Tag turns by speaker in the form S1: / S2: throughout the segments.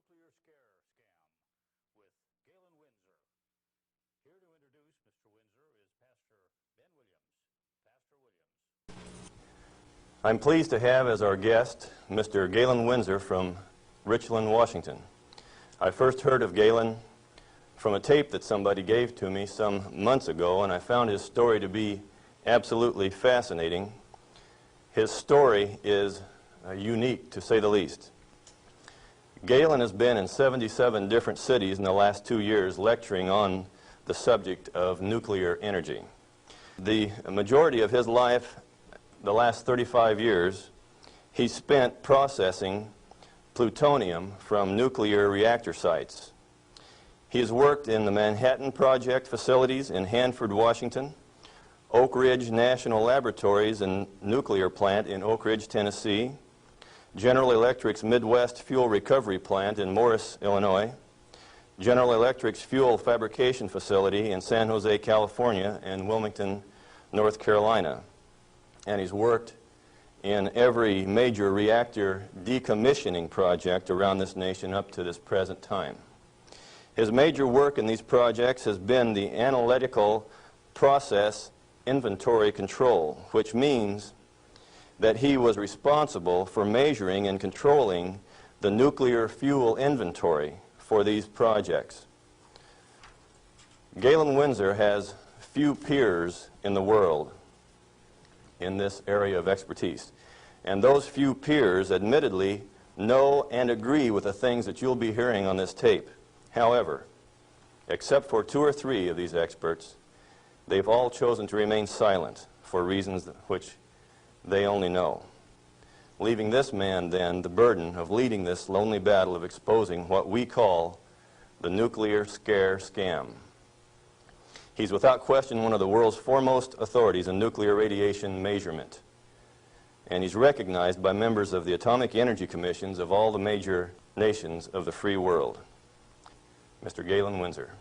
S1: nuclear scare scam with Galen Winsor. Here to introduce Mr. Winsor is Pastor Ben Williams. Pastor Williams.
S2: I'm pleased to have as our guest Mr. Galen Winsor from Richland, Washington. I first heard of Galen from a tape that somebody gave to me some months ago, and I found his story to be absolutely fascinating. His story is unique, to say the least. Galen has been in 77 different cities in the last 2 years lecturing on the subject of nuclear energy. The majority of his life, the last 35 years, he spent processing plutonium from nuclear reactor sites. He has worked in the Manhattan Project facilities in Hanford, Washington, Oak Ridge National Laboratories and Nuclear Plant in Oak Ridge, Tennessee, General Electric's Midwest Fuel Recovery Plant in Morris, Illinois, General Electric's Fuel Fabrication Facility in San Jose, California, and Wilmington, North Carolina. And he's worked in every major reactor decommissioning project around this nation up to this present time. His major work in these projects has been the analytical process inventory control, which means that he was responsible for measuring and controlling the nuclear fuel inventory for these projects. Galen Winsor has few peers in the world in this area of expertise. And those few peers admittedly know and agree with the things that you'll be hearing on this tape. However, except for 2 or 3 of these experts, they've all chosen to remain silent for reasons which they only know, leaving this man then the burden of leading this lonely battle of exposing what we call the nuclear scare scam. He's without question one of the world's foremost authorities in nuclear radiation measurement, and he's recognized by members of the Atomic Energy Commissions of all the major nations of the free world. Mr. Galen Winsor.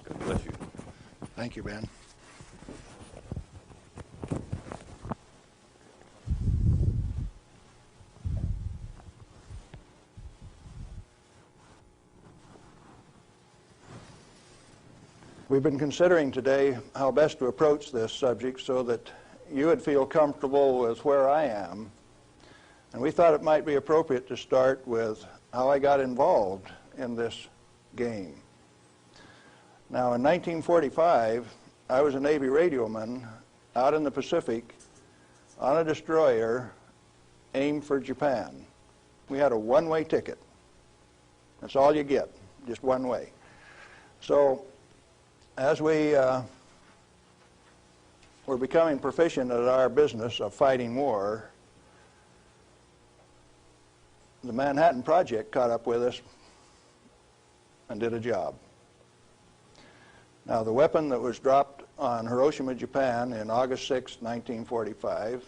S2: God bless you.
S3: Thank you, Ben. We've been considering today how best to approach this subject so that you would feel comfortable with where I am. And we thought it might be appropriate to start with how I got involved in this game. Now, in 1945, I was a Navy radioman out in the Pacific on a destroyer aimed for Japan. We had a one-way ticket. That's all you get, just one way. So, as we were becoming proficient at our business of fighting war, the Manhattan Project caught up with us and did a job. Now, the weapon that was dropped on Hiroshima, Japan in August 6, 1945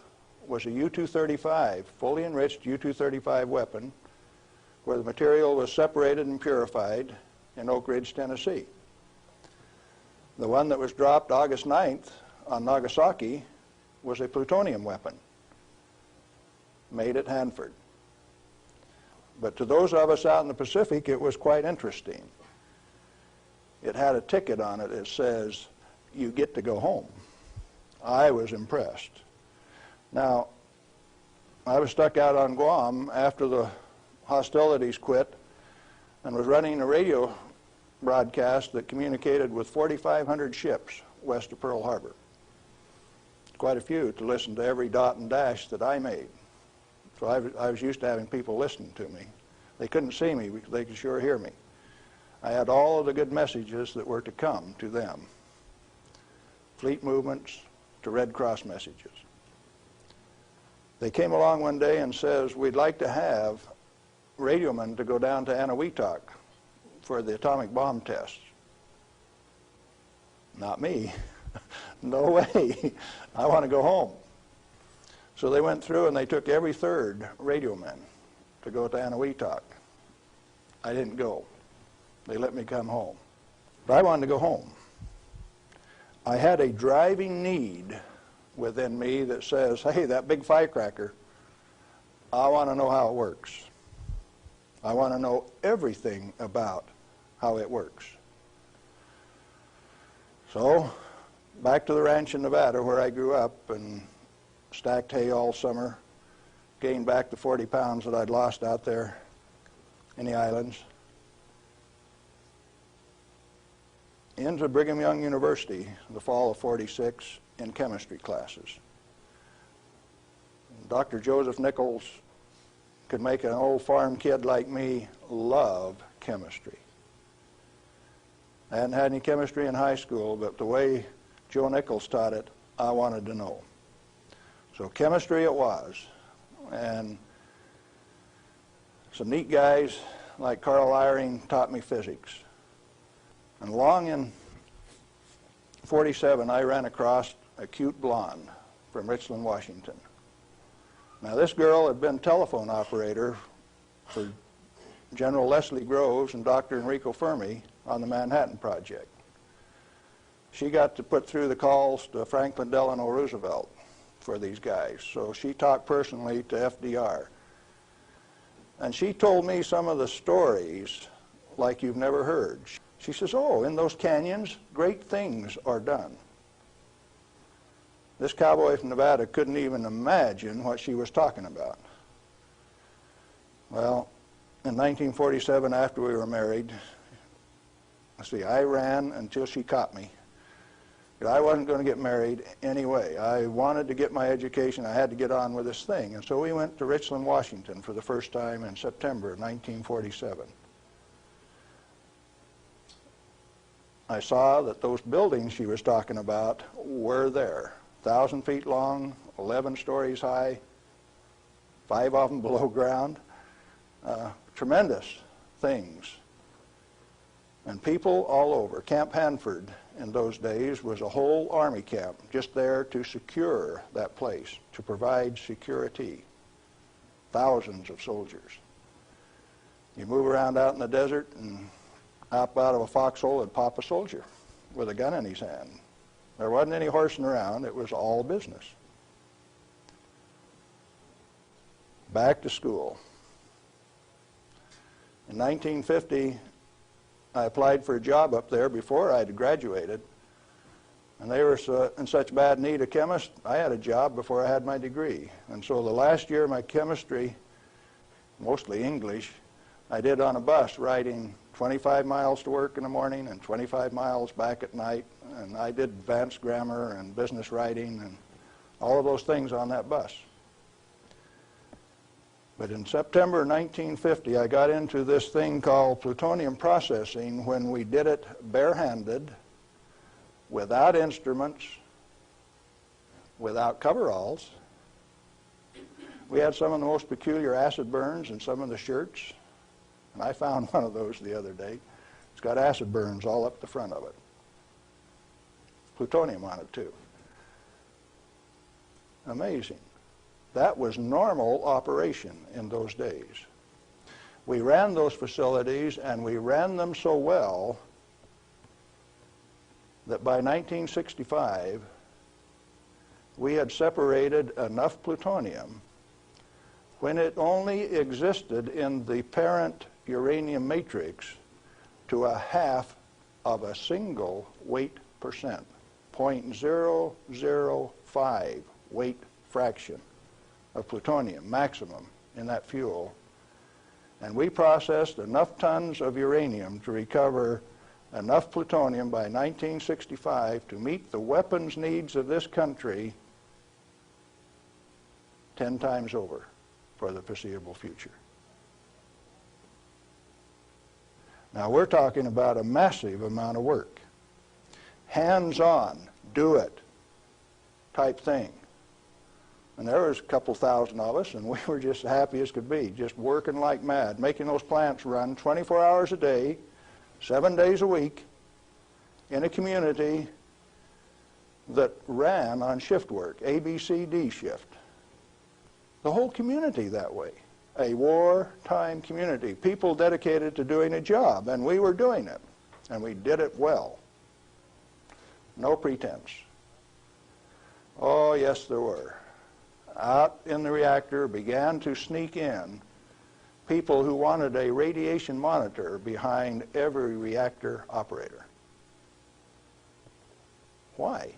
S3: was a U-235, fully enriched U-235 weapon, where the material was separated and purified in Oak Ridge, Tennessee. The one that was dropped August 9th on Nagasaki was a plutonium weapon made at Hanford. But to those of us out in the Pacific, it was quite interesting. It had a ticket on it that says, "You get to go home." I was impressed. Now, I was stuck out on Guam after the hostilities quit and was running a radio broadcast that communicated with 4,500 ships west of Pearl Harbor. Quite a few to listen to every dot and dash that I made. So I was used to having people listening to me. They couldn't see me, they could sure hear me. I had all of the good messages that were to come to them. Fleet movements to Red Cross messages. They came along one day and says, "We'd like to have radiomen to go down to Eniwetok for the atomic bomb tests." Not me. No way. I want to go home. So they went through and they took every 3rd radioman to go to Eniwetok. I didn't go. They let me come home. But I wanted to go home. I had a driving need within me that says, hey, that big firecracker, I want to know how it works. I want to know everything about how it works. So, back to the ranch in Nevada where I grew up and stacked hay all summer, gained back the 40 pounds that I'd lost out there in the islands. Into Brigham Young University in the fall of '46 in chemistry classes. Dr. Joseph Nichols could make an old farm kid like me love chemistry. I hadn't had any chemistry in high school, but the way Joe Nichols taught it, I wanted to know. So chemistry it was. And some neat guys like Carl Eyring taught me physics. And along in '47, I ran across a cute blonde from Richland, Washington. Now, this girl had been telephone operator for General Leslie Groves and Dr. Enrico Fermi on the Manhattan Project. She got to put through the calls to Franklin Delano Roosevelt for these guys, so she talked personally to FDR. And she told me some of the stories like you've never heard. She says, oh, in those canyons, great things are done. This cowboy from Nevada couldn't even imagine what she was talking about. Well, in 1947, after we were married, I ran until she caught me. But I wasn't going to get married anyway. I wanted to get my education. I had to get on with this thing. And so we went to Richland, Washington for the first time in September 1947. I saw that those buildings she was talking about were there. 1,000 feet long, 11 stories high, 5 of them below ground. Tremendous things. And people all over. Camp Hanford in those days was a whole army camp just there to secure that place, to provide security. Thousands of soldiers. You move around out in the desert and hop out of a foxhole and pop a soldier with a gun in his hand. There wasn't any horsing around. It was all business. Back to school. In 1950, I applied for a job up there before I had graduated, and they were in such bad need of chemists, I had a job before I had my degree. And so the last year of my chemistry, mostly English, I did on a bus, riding 25 miles to work in the morning and 25 miles back at night. And I did advanced grammar and business writing and all of those things on that bus. But in September 1950, I got into this thing called plutonium processing when we did it barehanded, without instruments, without coveralls. We had some of the most peculiar acid burns in some of the shirts. And I found one of those the other day. It's got acid burns all up the front of it. Plutonium on it, too. Amazing. That was normal operation in those days. We ran those facilities, and we ran them so well that by 1965, we had separated enough plutonium when it only existed in the parent uranium matrix to a half of a single weight percent, 0.005 weight fraction of plutonium maximum in that fuel. And we processed enough tons of uranium to recover enough plutonium by 1965 to meet the weapons needs of this country 10 times over for the foreseeable future. Now we're talking about a massive amount of work. Hands-on, do it type thing. And there was a couple thousand of us, and we were just happy as could be, just working like mad, making those plants run 24 hours a day, 7 days a week, in a community that ran on shift work, A, B, C, D shift. The whole community that way. A wartime community, people dedicated to doing a job, and we were doing it, and we did it well. No pretense. Oh, yes, there were. Out in the reactor began to sneak in people who wanted a radiation monitor behind every reactor operator. Why?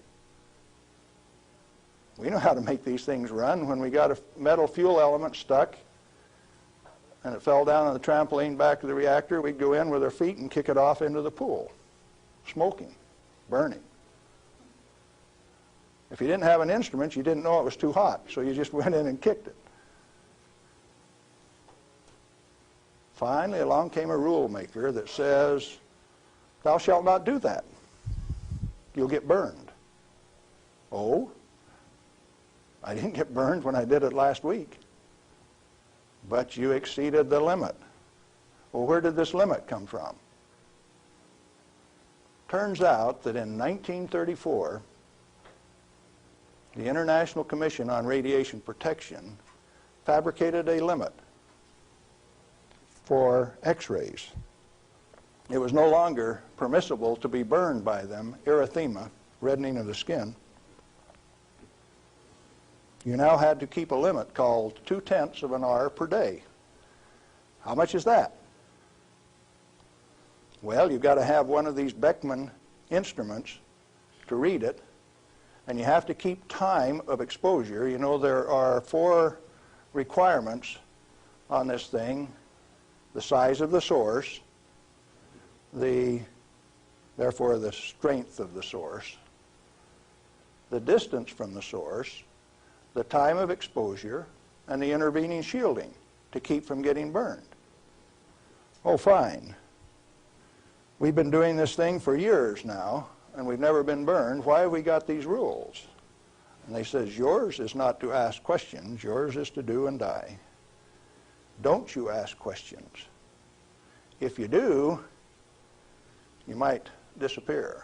S3: We know how to make these things run. When we got a metal fuel element stuck and it fell down on the trampoline back of the reactor, we'd go in with our feet and kick it off into the pool, smoking, burning. If you didn't have an instrument, you didn't know it was too hot, so you just went in and kicked it. Finally, along came a rule maker that says, thou shalt not do that. You'll get burned. Oh? I didn't get burned when I did it last week. But you exceeded the limit. Well, where did this limit come from? Turns out that in 1934, the International Commission on Radiation Protection fabricated a limit for X-rays. It was no longer permissible to be burned by them, erythema, reddening of the skin. You now had to keep a limit called 0.2 of an hour per day. How much is that? Well, you've got to have one of these Beckman instruments to read it, and you have to keep time of exposure. You know, there are 4 requirements on this thing: the size of the source, therefore the strength of the source, the distance from the source, the time of exposure, and the intervening shielding to keep from getting burned. Oh, fine. We've been doing this thing for years now, and we've never been burned. Why have we got these rules? And they says, yours is not to ask questions, yours is to do and die. Don't you ask questions. If you do, you might disappear.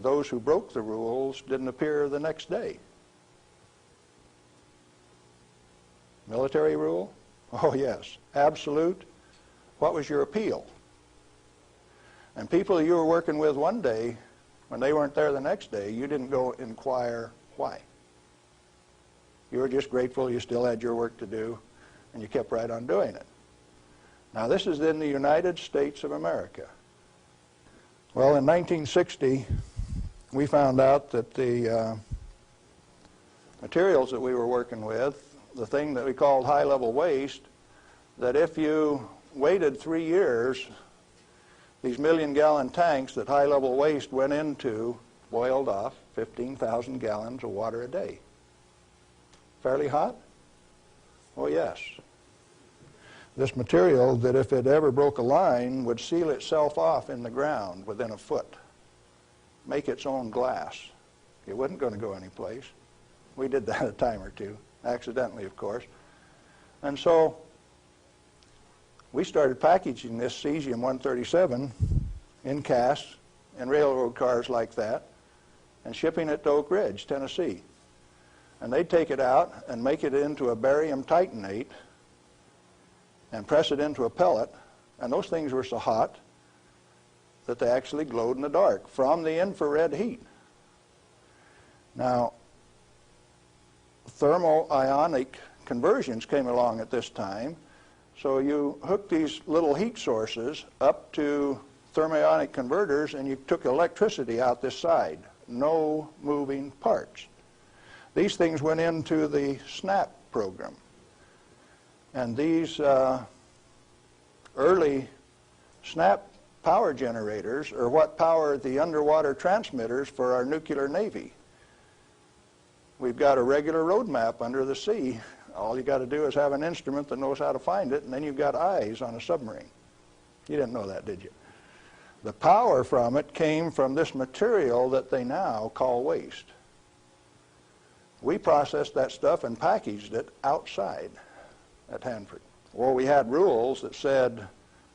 S3: Those who broke the rules didn't appear the next day. Military rule? Oh, yes. Absolute. What was your appeal? And people you were working with one day, when they weren't there the next day, you didn't go inquire why. You were just grateful you still had your work to do, and you kept right on doing it. Now, this is in the United States of America. Well, in 1960, we found out that the materials that we were working with, the thing that we called high-level waste, that if you waited 3 years, these million-gallon tanks that high-level waste went into boiled off 15,000 gallons of water a day. Fairly hot? Oh, yes. This material, that if it ever broke a line, would seal itself off in the ground within a foot, make its own glass. It wasn't going to go anyplace. We did that a time or two, accidentally, of course. And so we started packaging this cesium-137 in casts and railroad cars like that and shipping it to Oak Ridge, Tennessee. And they'd take it out and make it into a barium titanate and press it into a pellet, and those things were so hot that they actually glowed in the dark from the infrared heat. Now, thermo-ionic conversions came along at this time, so you hooked these little heat sources up to thermionic converters and you took electricity out this side. No moving parts. These things went into the SNAP program. And these early SNAP power generators are what powered the underwater transmitters for our nuclear navy. We've got a regular road map under the sea. All you got to do is have an instrument that knows how to find it, and then you've got eyes on a submarine. You didn't know that, did you? The power from it came from this material that they now call waste. We processed that stuff and packaged it outside at Hanford. Well, we had rules that said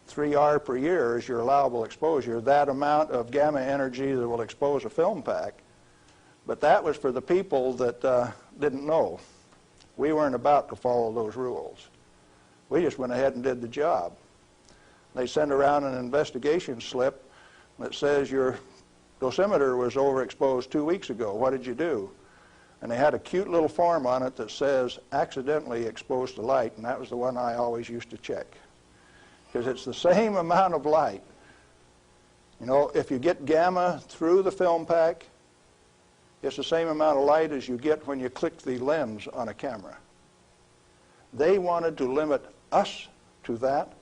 S3: 3R per year is your allowable exposure, that amount of gamma energy that will expose a film pack. But that was for the people that didn't know. We weren't about to follow those rules. We just went ahead and did the job. They send around an investigation slip that says your dosimeter was overexposed 2 weeks ago. What did you do? And they had a cute little form on it that says accidentally exposed to light, and that was the one I always used to check. Because it's the same amount of light. You know, if you get gamma through the film pack, it's the same amount of light as you get when you click the lens on a camera. They wanted to limit us to that.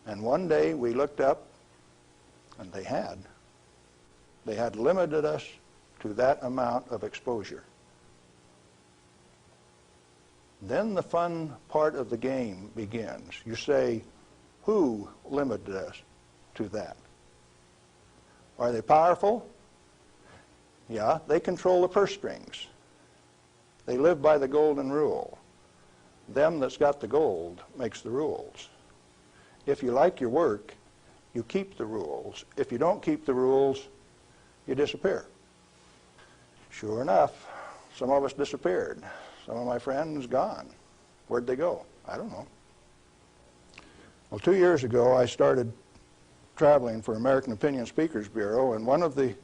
S3: And one day we looked up, and they had. They had limited us to that amount of exposure. Then the fun part of the game begins. You say, who limited us to that? Are they powerful? Yeah, they control the purse strings. They live by the golden rule. Them that's got the gold makes the rules. If you like your work, you keep the rules. If you don't keep the rules, you disappear. Sure enough, some of us disappeared. Some of my friends gone. Where'd they go? I don't know. Well, 2 years ago, I started traveling for American Opinion Speakers Bureau, and one of the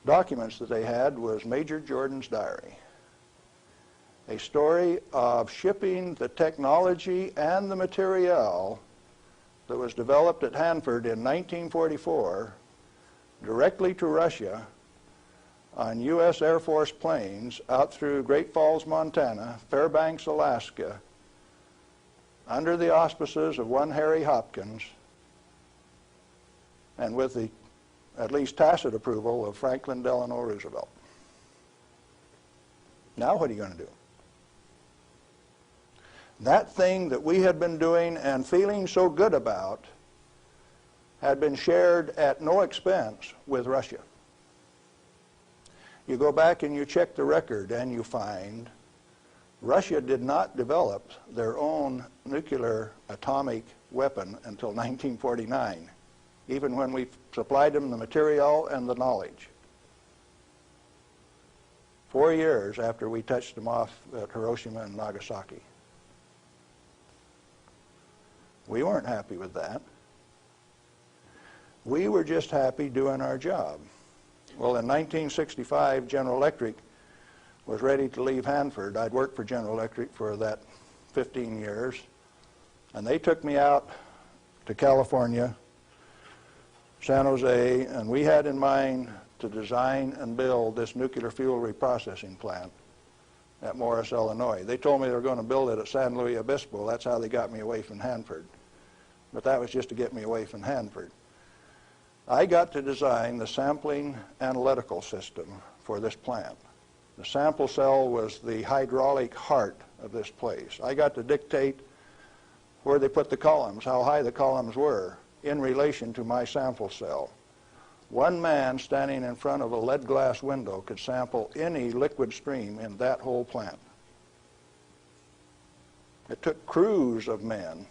S3: documents that they had was Major Jordan's diary. A story of shipping the technology and the material that was developed at Hanford in 1944 directly to Russia on U.S. Air Force planes out through Great Falls, Montana, Fairbanks, Alaska, under the auspices of one Harry Hopkins, and with the at least tacit approval of Franklin Delano Roosevelt. Now what are you going to do? That thing that we had been doing and feeling so good about had been shared at no expense with Russia. You go back and you check the record and you find Russia did not develop their own nuclear atomic weapon until 1949, even when we supplied them the material and the knowledge. 4 years after we touched them off at Hiroshima and Nagasaki. We weren't happy with that. We were just happy doing our job. Well, in 1965, General Electric was ready to leave Hanford. I'd worked for General Electric for that 15 years, and they took me out to California, San Jose, and we had in mind to design and build this nuclear fuel reprocessing plant at Morris, Illinois. They told me they were going to build it at San Luis Obispo. That's how they got me away from Hanford. But that was just to get me away from Hanford. I got to design the sampling analytical system for this plant. The sample cell was the hydraulic heart of this place. I got to dictate where they put the columns, how high the columns were in relation to my sample cell. One man standing in front of a lead glass window could sample any liquid stream in that whole plant. It took crews of men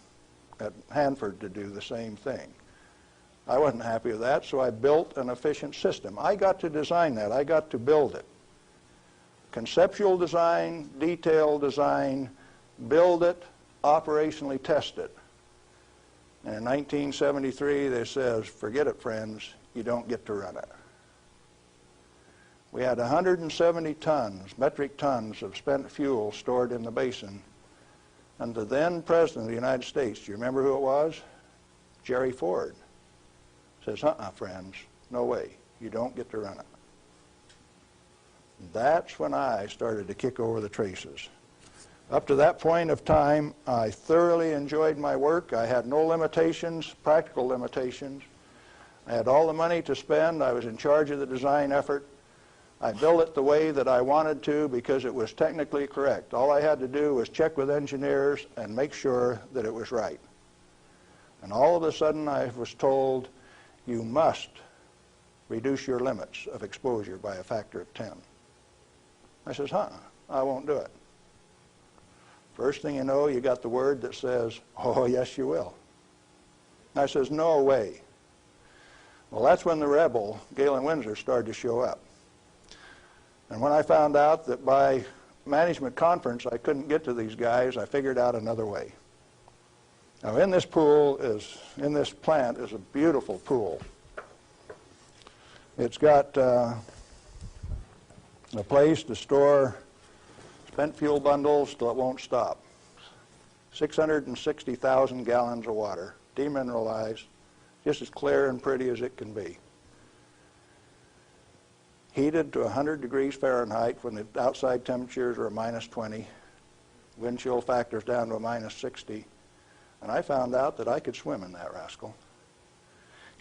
S3: at Hanford to do the same thing. I wasn't happy with that, so I built an efficient system. I got to design that. I got to build it. Conceptual design, detailed design, build it, operationally test it. And in 1973, they says, forget it, friends, you don't get to run it. We had 170 tons, metric tons of spent fuel stored in the basin. And the then President of the United States, do you remember who it was? Jerry Ford. Says, friends, no way, you don't get to run it. That's when I started to kick over the traces. Up to that point of time, I thoroughly enjoyed my work. I had no limitations, practical limitations. I had all the money to spend. I was in charge of the design effort. I built it the way that I wanted to because it was technically correct. All I had to do was check with engineers and make sure that it was right. And all of a sudden I was told, you must reduce your limits of exposure by a factor of 10. I says, I won't do it. First thing you know, you got the word that says, oh, yes, you will. And I says, no way. Well, that's when the rebel, Galen Winsor, started to show up. And when I found out that by management conference I couldn't get to these guys, I figured out another way. Now, in this plant is a beautiful pool. It's got a place to store spent fuel bundles till it won't stop. 660,000 gallons of water, demineralized, just as clear and pretty as it can be. Heated to 100 degrees Fahrenheit when the outside temperatures are minus 20, wind chill factors down to a minus 60, and I found out that I could swim in that rascal.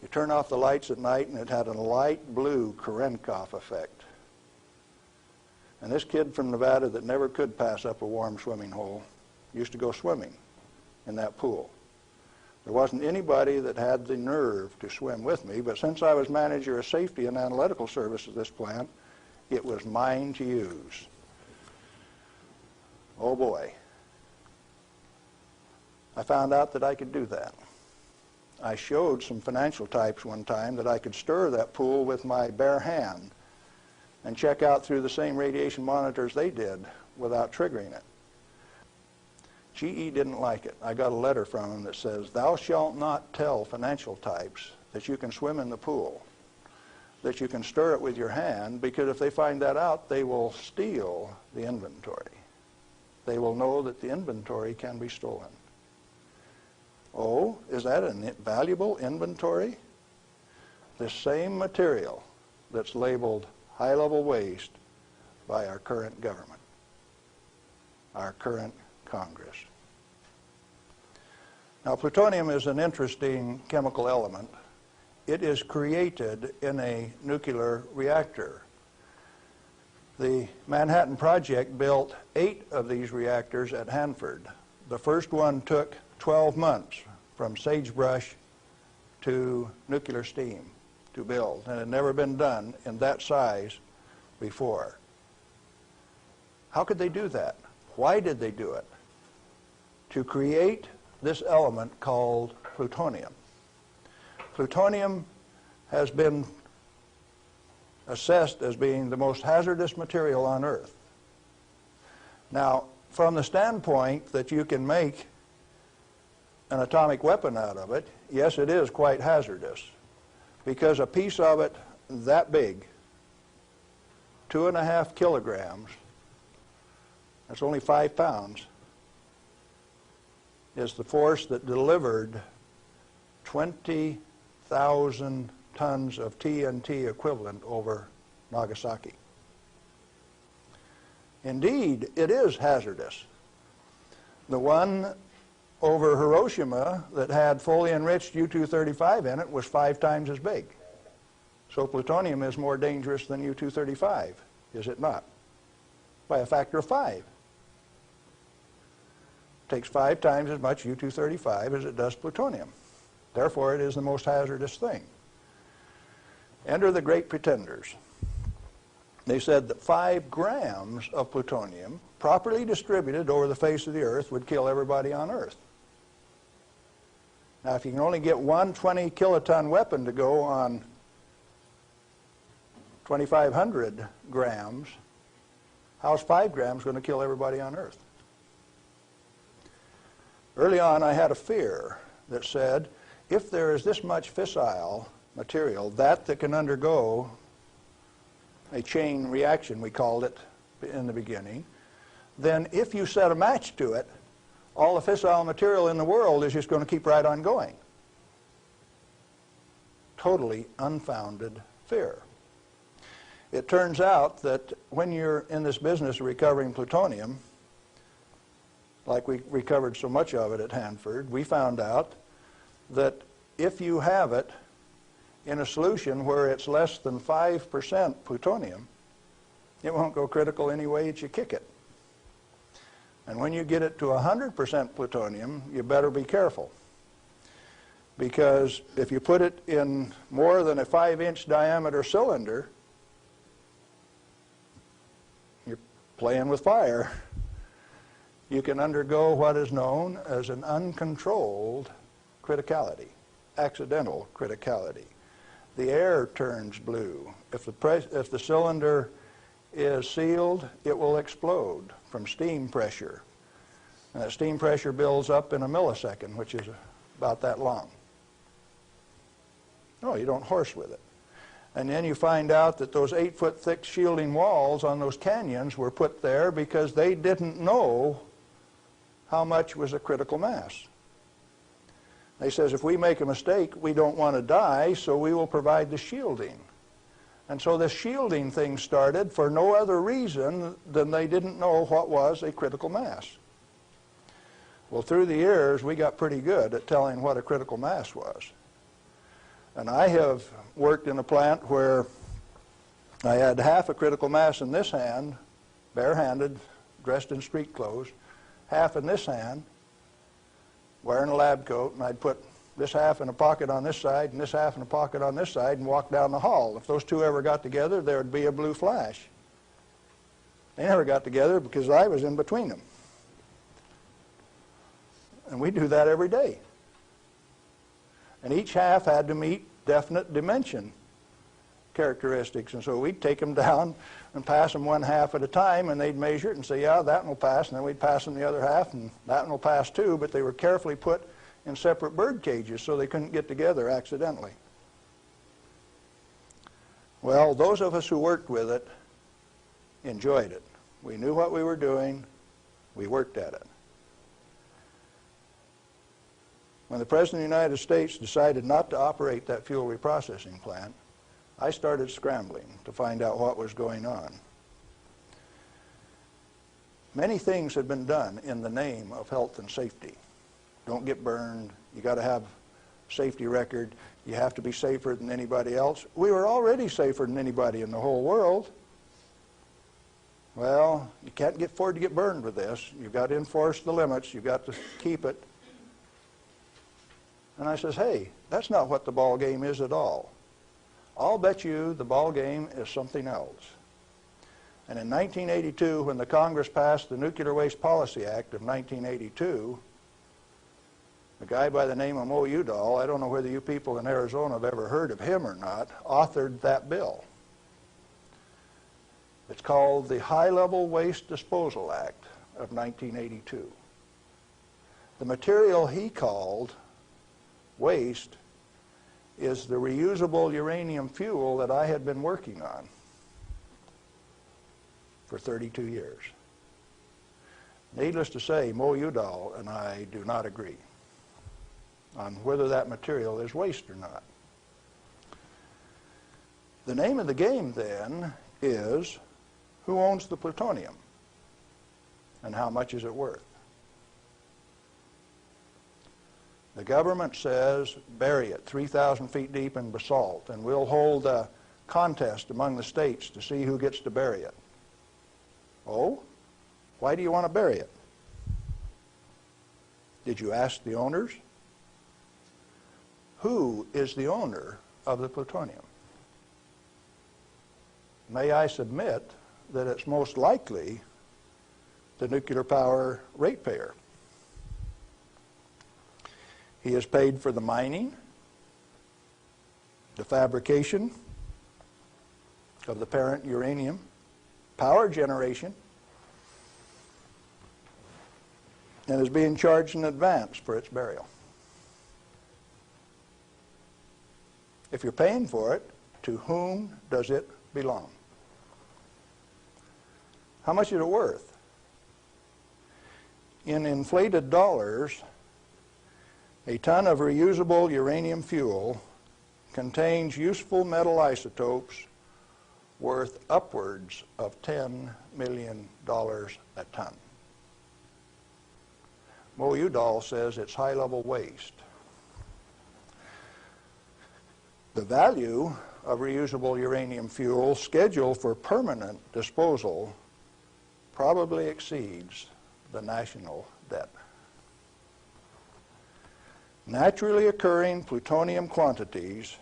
S3: You turn off the lights at night and it had a light blue Cherenkov effect. And this kid from Nevada that never could pass up a warm swimming hole used to go swimming in that pool. There wasn't anybody that had the nerve to swim with me, but since I was manager of safety and analytical service at this plant, it was mine to use. Oh boy. I found out that I could do that. I showed some financial types one time that I could stir that pool with my bare hand and check out through the same radiation monitors they did without triggering it. GE didn't like it. I got a letter from them that says, "Thou shalt not tell financial types that you can swim in the pool, that you can stir it with your hand, because if they find that out, they will steal the inventory. They will know that the inventory can be stolen." Oh, is that a valuable inventory? The same material that's labeled high-level waste by our current government, our current Congress. Now, plutonium is an interesting chemical element. It is created in a nuclear reactor. The Manhattan Project built 8 of these reactors at Hanford. The first one took 12 months from sagebrush to nuclear steam to build, and it had never been done in that size before. How could they do that? Why did they do it? To create this element called plutonium. Plutonium has been assessed as being the most hazardous material on Earth. Now, from the standpoint that you can make an atomic weapon out of it, yes, it is quite hazardous, because a piece of it that big, 2.5 kilograms, that's only 5 pounds, is the force that delivered 20,000 tons of TNT equivalent over Nagasaki. Indeed, it is hazardous. The one over Hiroshima that had fully enriched U-235 in it was 5 times as big. So plutonium is more dangerous than U-235, is it not? By a factor of 5. Takes 5 times as much U-235 as it does plutonium. Therefore, it is the most hazardous thing. Enter the great pretenders. They said that 5 grams of plutonium, properly distributed over the face of the Earth, would kill everybody on Earth. Now, if you can only get one 20-kiloton weapon to go on 2,500 grams, how's 5 grams going to kill everybody on Earth? Early on, I had a fear that said, if there is this much fissile material, that can undergo a chain reaction, we called it in the beginning, then if you set a match to it, all the fissile material in the world is just going to keep right on going. Totally unfounded fear. It turns out that when you're in this business of recovering plutonium, like we recovered so much of it at Hanford, we found out that if you have it in a solution where it's less than 5% plutonium, it won't go critical any way that you kick it. And when you get it to 100% plutonium, you better be careful. Because if you put it in more than a 5-inch diameter cylinder, you're playing with fire. You can undergo what is known as an uncontrolled criticality, accidental criticality. The air turns blue. If the cylinder is sealed, it will explode from steam pressure. And that steam pressure builds up in a millisecond, which is about that long. No, you don't horse with it. And then you find out that those 8-foot thick shielding walls on those canyons were put there because they didn't know how much was a critical mass. They says, if we make a mistake, we don't want to die, so we will provide the shielding. And so this shielding thing started for no other reason than they didn't know what was a critical mass. Well, through the years, we got pretty good at telling what a critical mass was. And I have worked in a plant where I had half a critical mass in this hand, barehanded, dressed in street clothes, half in this hand, wearing a lab coat, and I'd put this half in a pocket on this side and this half in a pocket on this side and walk down the hall. If those two ever got together, there would be a blue flash. They never got together because I was in between them. And we do that every day. And each half had to meet definite dimension characteristics. And so we'd take them down and pass them one half at a time, and they'd measure it and say, yeah, that one will pass. And then we'd pass them the other half, and that one will pass too. But they were carefully put in separate bird cages so they couldn't get together accidentally. Well, those of us who worked with it enjoyed it. We knew what we were doing. We worked at it. When the President of the United States decided not to operate that fuel reprocessing plant, I started scrambling to find out what was going on. Many things had been done in the name of health and safety. Don't get burned. You got to have a safety record. You have to be safer than anybody else. We were already safer than anybody in the whole world. Well, you can't afford to get burned with this. You've got to enforce the limits. You've got to keep it. And I says, hey, that's not what the ball game is at all. I'll bet you the ball game is something else. And in 1982, when the Congress passed the Nuclear Waste Policy Act of 1982, a guy by the name of Mo Udall, I don't know whether you people in Arizona have ever heard of him or not, authored that bill. It's called the High-Level Waste Disposal Act of 1982. The material he called waste is the reusable uranium fuel that I had been working on for 32 years. Needless to say, Mo Udall and I do not agree on whether that material is waste or not. The name of the game then is, who owns the plutonium and how much is it worth? The government says, bury it 3,000 feet deep in basalt, and we'll hold a contest among the states to see who gets to bury it. Oh? Why do you want to bury it? Did you ask the owners? Who is the owner of the plutonium? May I submit that it's most likely the nuclear power ratepayer. He is paid for the mining, the fabrication of the parent uranium, power generation, and is being charged in advance for its burial. If you're paying for it, to whom does it belong? How much is it worth? In inflated dollars, a ton of reusable uranium fuel contains useful metal isotopes worth upwards of $10 million a ton. Mo Udall says it's high-level waste. The value of reusable uranium fuel scheduled for permanent disposal probably exceeds the national debt. Naturally occurring plutonium quantities,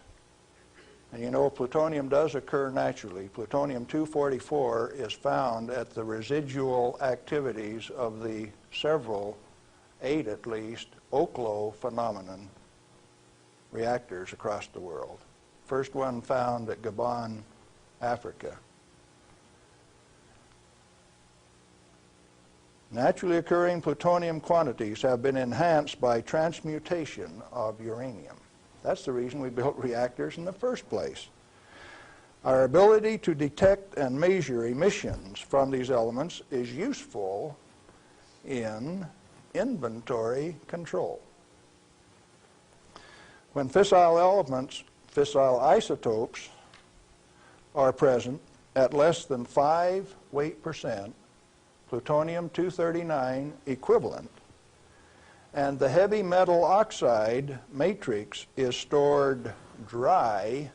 S3: and you know plutonium does occur naturally. Plutonium-244 is found at the residual activities of the several, 8 at least, Oklo phenomenon reactors across the world. First one found at Gabon, Africa. Naturally occurring plutonium quantities have been enhanced by transmutation of uranium. That's the reason we built reactors in the first place. Our ability to detect and measure emissions from these elements is useful in inventory control. When fissile elements, fissile isotopes, are present at less than 5 weight percent, plutonium-239 equivalent, and the heavy metal oxide matrix is stored dry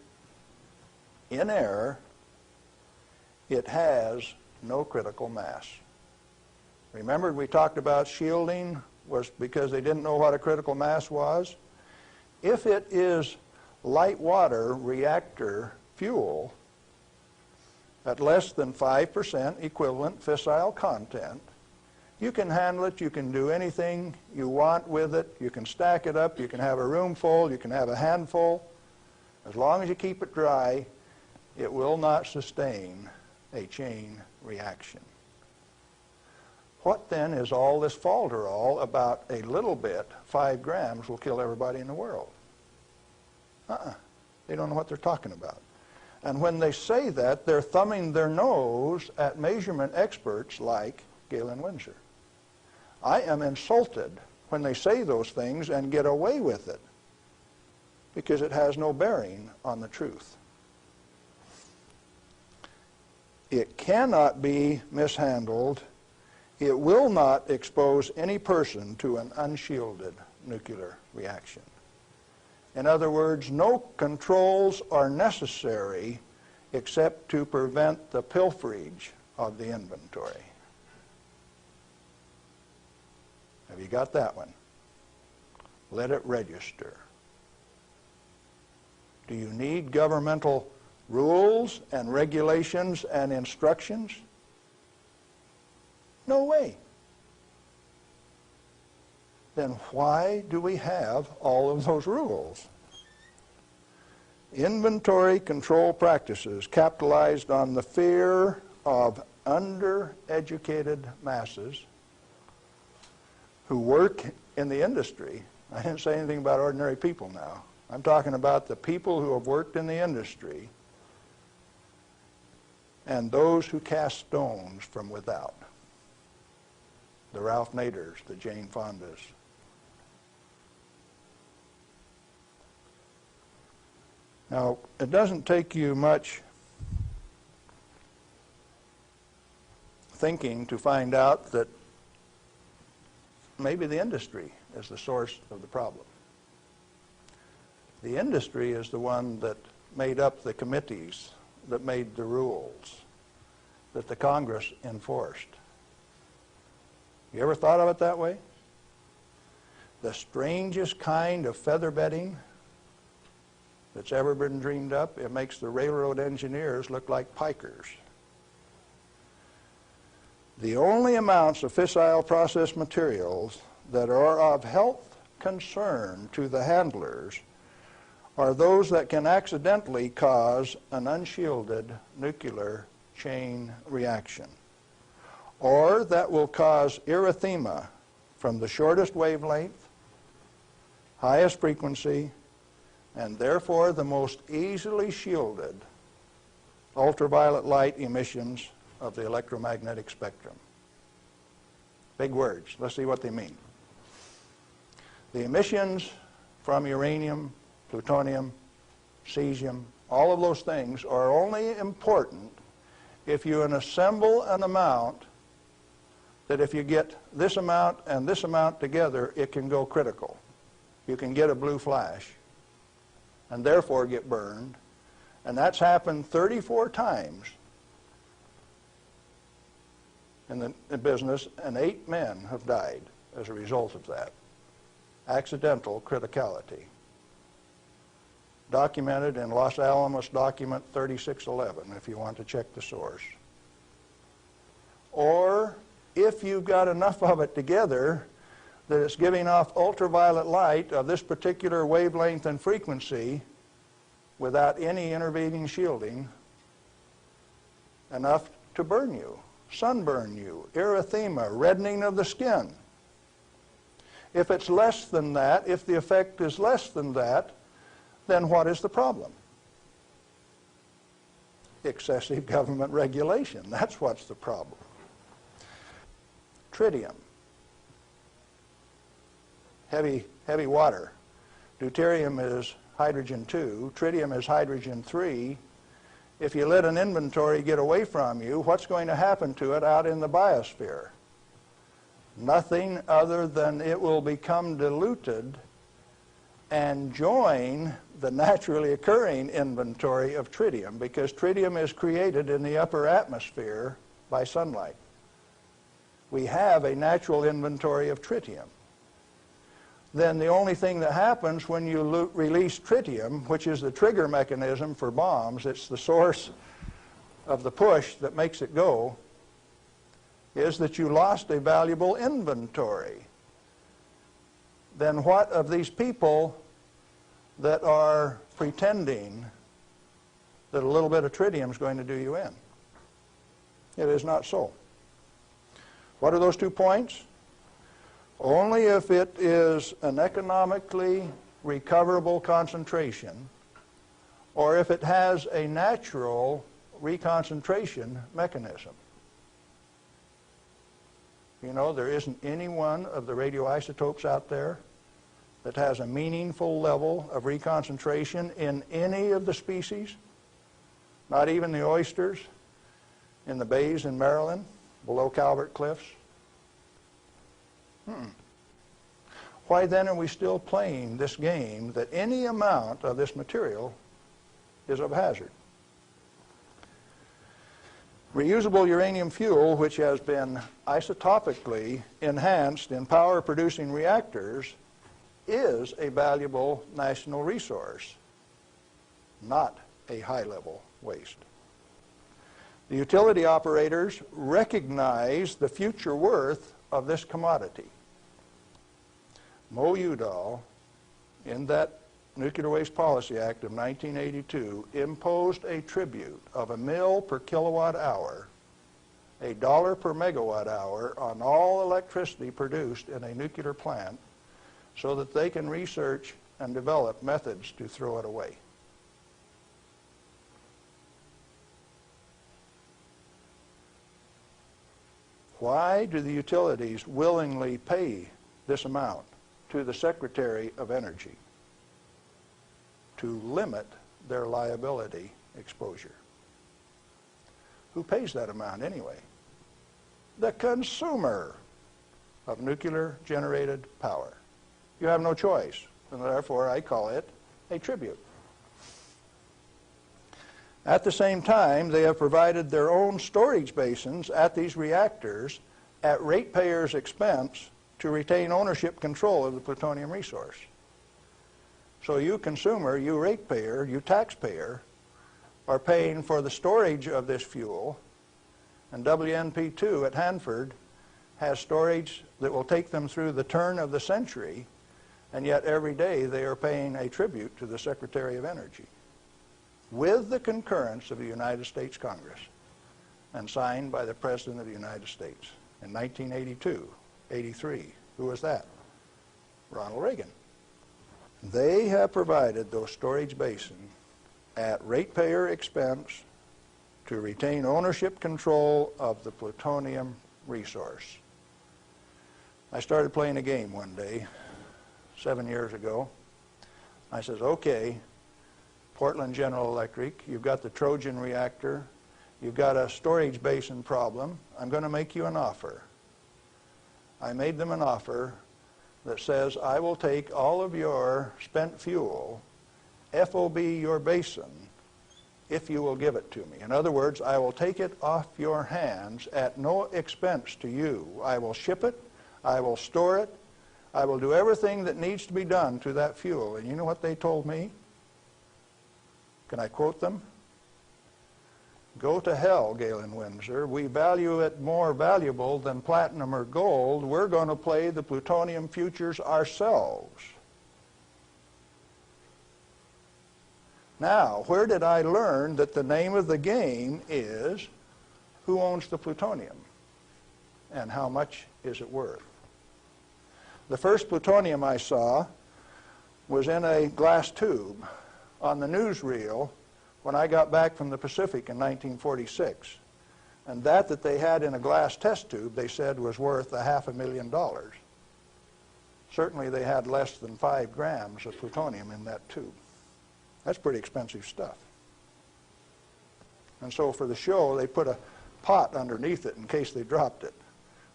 S3: in air, it has no critical mass. Remember we talked about shielding was because they didn't know what a critical mass was? If it is light water reactor fuel at less than 5% equivalent fissile content, you can handle it, you can do anything you want with it, you can stack it up, you can have a room full, you can have a handful. As long as you keep it dry, it will not sustain a chain reaction. What then is all this falderall about a little bit, 5 grams will kill everybody in the world? They don't know what they're talking about. And when they say that, they're thumbing their nose at measurement experts like Galen Winsor. I am insulted when they say those things and get away with it because it has no bearing on the truth. It cannot be mishandled. It will not expose any person to an unshielded nuclear reaction. In other words, no controls are necessary except to prevent the pilferage of the inventory. Have you got that one? Let it register. Do you need governmental rules and regulations and instructions? No way. Then why do we have all of those rules? Inventory control practices capitalized on the fear of undereducated masses who work in the industry. I didn't say anything about ordinary people now. I'm talking about the people who have worked in the industry and those who cast stones from without. The Ralph Naders, the Jane Fondas. Now, it doesn't take you much thinking to find out that maybe the industry is the source of the problem. The industry is the one that made up the committees that made the rules that the Congress enforced. You ever thought of it that way? The strangest kind of feather bedding that's ever been dreamed up, it makes the railroad engineers look like pikers. The only amounts of fissile process materials that are of health concern to the handlers are those that can accidentally cause an unshielded nuclear chain reaction, or that will cause erythema from the shortest wavelength, highest frequency, and therefore the most easily shielded ultraviolet light emissions of the electromagnetic spectrum. Big words. Let's see what they mean. The emissions from uranium, plutonium, cesium, all of those things are only important if you assemble an amount that if you get this amount and this amount together, it can go critical. You can get a blue flash and therefore get burned. And that's happened 34 times in the business, and 8 men have died as a result of that. Accidental criticality. Documented in Los Alamos document 3611, if you want to check the source. Or if you've got enough of it together that it's giving off ultraviolet light of this particular wavelength and frequency without any intervening shielding, enough to burn you, sunburn you, erythema, reddening of the skin. If it's less than that, if the effect is less than that, then what is the problem? excessive government regulation. That's what's the problem. Tritium, heavy water. Deuterium is hydrogen 2. Tritium is hydrogen 3. If you let an inventory get away from you, what's going to happen to it out in the biosphere? Nothing other than it will become diluted and join the naturally occurring inventory of tritium, because tritium is created in the upper atmosphere by sunlight. We have a natural inventory of tritium. Then the only thing that happens when you release tritium, which is the trigger mechanism for bombs, it's the source of the push that makes it go, is that you lost a valuable inventory. Then what of these people that are pretending that a little bit of tritium is going to do you in? It is not so. What are those 2 points? Only if it is an economically recoverable concentration, or if it has a natural reconcentration mechanism. You know, there isn't any one of the radioisotopes out there that has a meaningful level of reconcentration in any of the species, not even the oysters in the bays in Maryland, below Calvert Cliffs. Why then are we still playing this game that any amount of this material is of hazard? Reusable uranium fuel, which has been isotopically enhanced in power-producing reactors, is a valuable national resource, not a high-level waste. The utility operators recognize the future worth of this commodity. Mo Udall, in that Nuclear Waste Policy Act of 1982, imposed a tribute of $1 per kilowatt hour, $1 per megawatt hour on all electricity produced in a nuclear plant, so that they can research and develop methods to throw it away. Why do the utilities willingly pay this amount to the Secretary of Energy? To limit their liability exposure. Who pays that amount anyway? The consumer of nuclear-generated power. You have no choice, and therefore I call it a tribute. At the same time, they have provided their own storage basins at these reactors at ratepayers' expense to retain ownership control of the plutonium resource. So you consumer, you ratepayer, you taxpayer, are paying for the storage of this fuel, and WNP2 at Hanford has storage that will take them through the turn of the century, and yet every day they are paying a tribute to the Secretary of Energy, with the concurrence of the United States Congress, and signed by the President of the United States in 1982, 83. Who was that? Ronald Reagan. They have provided those storage basins at ratepayer expense to retain ownership control of the plutonium resource. I started playing a game one day, 7 years ago. I says, okay, Portland General Electric, you've got the Trojan reactor, you've got a storage basin problem, I'm going to make you an offer. I made them an offer that says, I will take all of your spent fuel, FOB your basin, if you will give it to me. In other words, I will take it off your hands at no expense to you. I will ship it, I will store it, I will do everything that needs to be done to that fuel. And you know what they told me? Can I quote them? Go to hell, Galen Winsor. We value it more valuable than platinum or gold. We're going to play the plutonium futures ourselves. Now, where did I learn that the name of the game is who owns the plutonium and how much is it worth? The first plutonium I saw was in a glass tube on the newsreel when I got back from the Pacific in 1946. And that they had in a glass test tube, they said was worth $500,000. Certainly they had less than 5 grams of plutonium in that tube. That's pretty expensive stuff. And so for the show, they put a pot underneath it in case they dropped it.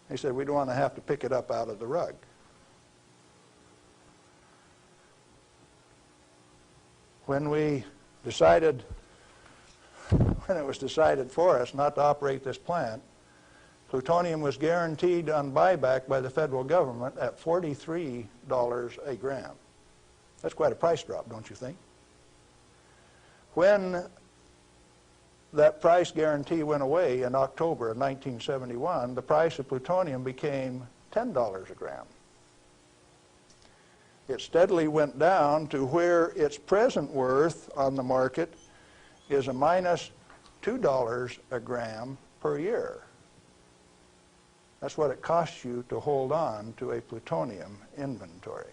S3: They said, we don't want to have to pick it up out of the rug. When it was decided for us not to operate this plant, plutonium was guaranteed on buyback by the federal government at $43 a gram. That's quite a price drop, don't you think? When that price guarantee went away in October of 1971, the price of plutonium became $10 a gram. It steadily went down to where its present worth on the market is a minus $2 a gram per year. That's what it costs you to hold on to a plutonium inventory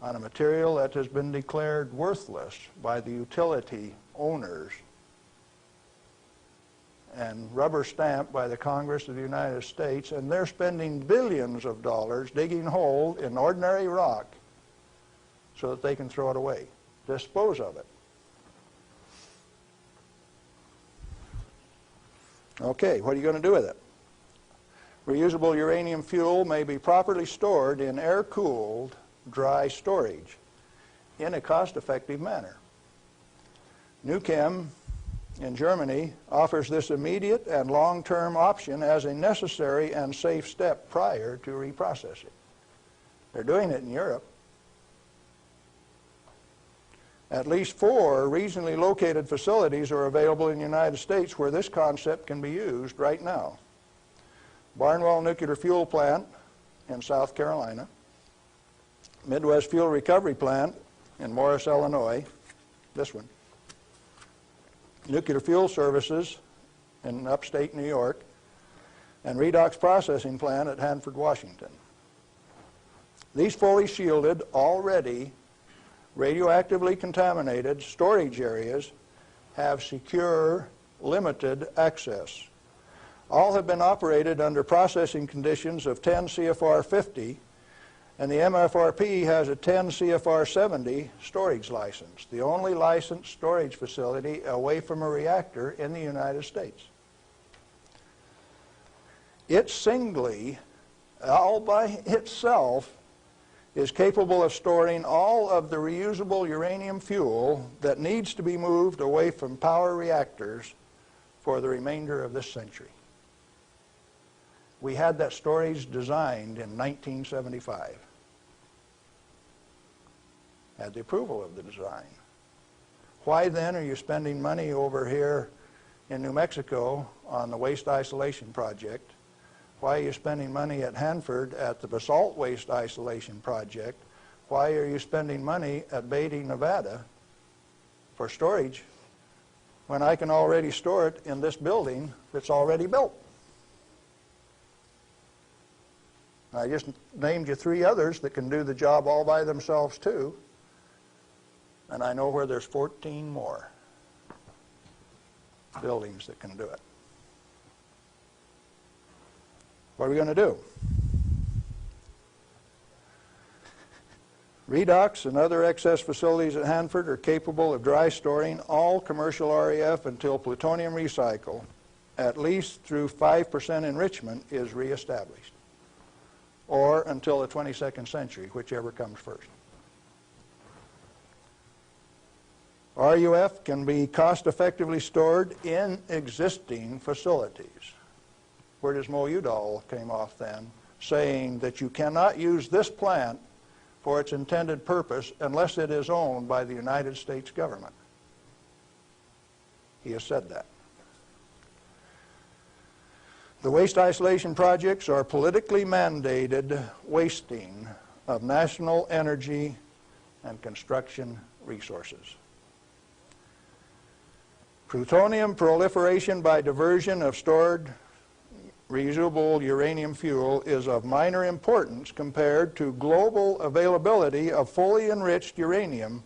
S3: on a material that has been declared worthless by the utility owners and rubber stamped by the Congress of the United States, and they're spending billions of dollars digging holes in ordinary rock so that they can throw it away, dispose of it. Okay, what are you going to do with it? Reusable uranium fuel may be properly stored in air-cooled, dry storage in a cost-effective manner. Nuchem in Germany offers this immediate and long-term option as a necessary and safe step prior to reprocessing. They're doing it in Europe. At least 4 regionally located facilities are available in the United States where this concept can be used right now. Barnwell Nuclear Fuel Plant in South Carolina, Midwest Fuel Recovery Plant in Morris, Illinois, this one, Nuclear Fuel Services in upstate New York, and Redox Processing Plant at Hanford, Washington. These fully shielded, already radioactively contaminated storage areas have secure, limited access. All have been operated under processing conditions of 10 CFR 50, and the MFRP has a 10 CFR 70 storage license, the only licensed storage facility away from a reactor in the United States. It singly, all by itself, is capable of storing all of the reusable uranium fuel that needs to be moved away from power reactors for the remainder of this century. We had that storage designed in 1975. Had the approval of the design. Why then are you spending money over here in New Mexico on the waste isolation project? Why are you spending money at Hanford at the basalt waste isolation project? Why are you spending money at Beatty, Nevada for storage when I can already store it in this building that's already built? I just named you 3 others that can do the job all by themselves too, and I know where there's 14 more buildings that can do it. What are we going to do? Redox and other excess facilities at Hanford are capable of dry storing all commercial REF until plutonium recycle, at least through 5% enrichment, is reestablished, or until the 22nd century, whichever comes first. RUF can be cost-effectively stored in existing facilities. Where does Mo Udall came off then, saying that you cannot use this plant for its intended purpose unless it is owned by the United States government. He has said that. The waste isolation projects are politically mandated wasting of national energy and construction resources. Plutonium proliferation by diversion of stored reusable uranium fuel is of minor importance compared to global availability of fully enriched uranium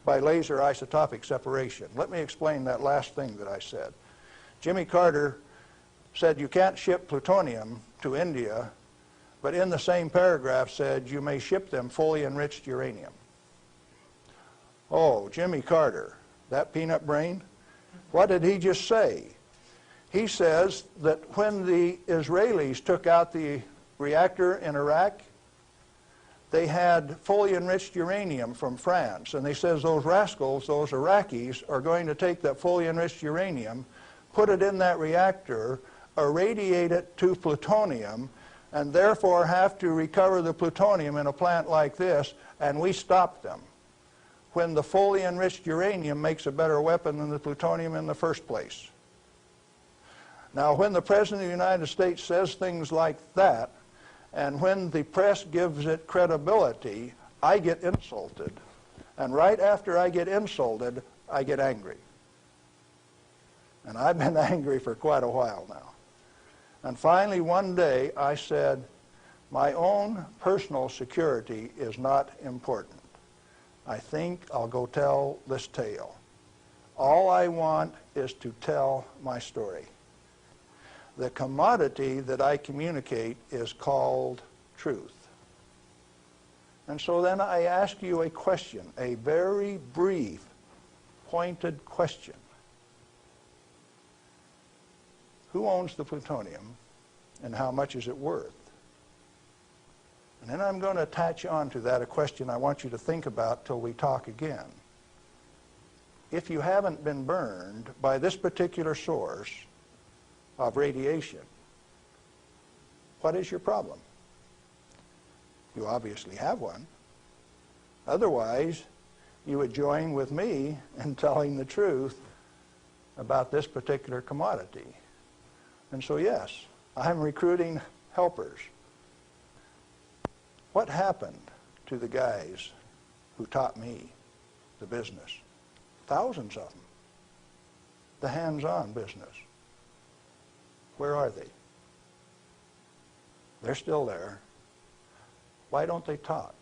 S3: by laser isotopic separation. Let me explain that last thing that I said. Jimmy Carter said you can't ship plutonium to India, but in the same paragraph said you may ship them fully enriched uranium. Oh, Jimmy Carter, that peanut brain, what did he just say? He says that when the Israelis took out the reactor in Iraq, they had fully enriched uranium from France, and they says those rascals, those Iraqis, are going to take that fully enriched uranium, put it in that reactor, irradiate it to plutonium, and therefore have to recover the plutonium in a plant like this, and we stopped them when the fully enriched uranium makes a better weapon than the plutonium in the first place. Now, when the President of the United States says things like that, and when the press gives it credibility, I get insulted. And right after I get insulted, I get angry. And I've been angry for quite a while now. And finally, one day, I said, my own personal security is not important. I think I'll go tell this tale. All I want is to tell my story. The commodity that I communicate is called truth. And so then I ask you a question, a very brief, pointed question. Who owns the plutonium, and how much is it worth? And then I'm going to attach on to that a question I want you to think about till we talk again. If you haven't been burned by this particular source of radiation, what is your problem? You obviously have one. Otherwise, you would join with me in telling the truth about this particular commodity. And so yes, I'm recruiting helpers. What happened to the guys who taught me the business? Thousands of them. The hands-on business. Where are they? They're still there. Why don't they talk?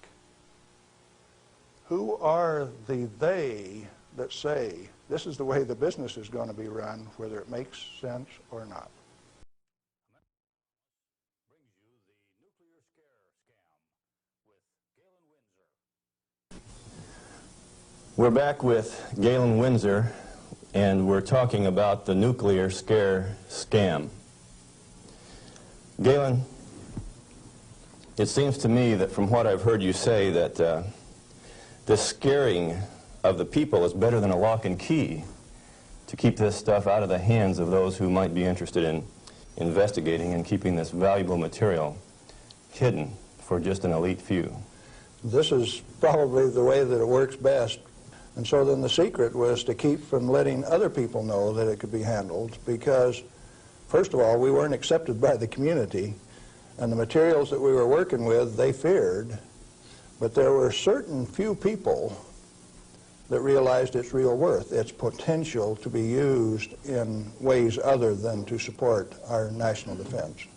S3: Who are the they that say this is the way the business is going to be run, whether it makes sense or not?
S1: Brings you the nuclear scare scam with Galen Winsor.
S2: We're back with Galen Winsor, and we're talking about the nuclear scare scam. Galen, it seems to me that from what I've heard you say that the scaring of the people is better than a lock and key to keep this stuff out of the hands of those who might be interested in investigating and keeping this valuable material hidden for just an elite few.
S3: This is probably the way that it works best. And so then the secret was to keep from letting other people know that it could be handled, because first of all, we weren't accepted by the community, and the materials that we were working with, they feared, but there were certain few people that realized its real worth, its potential to be used in ways other than to support our national defense.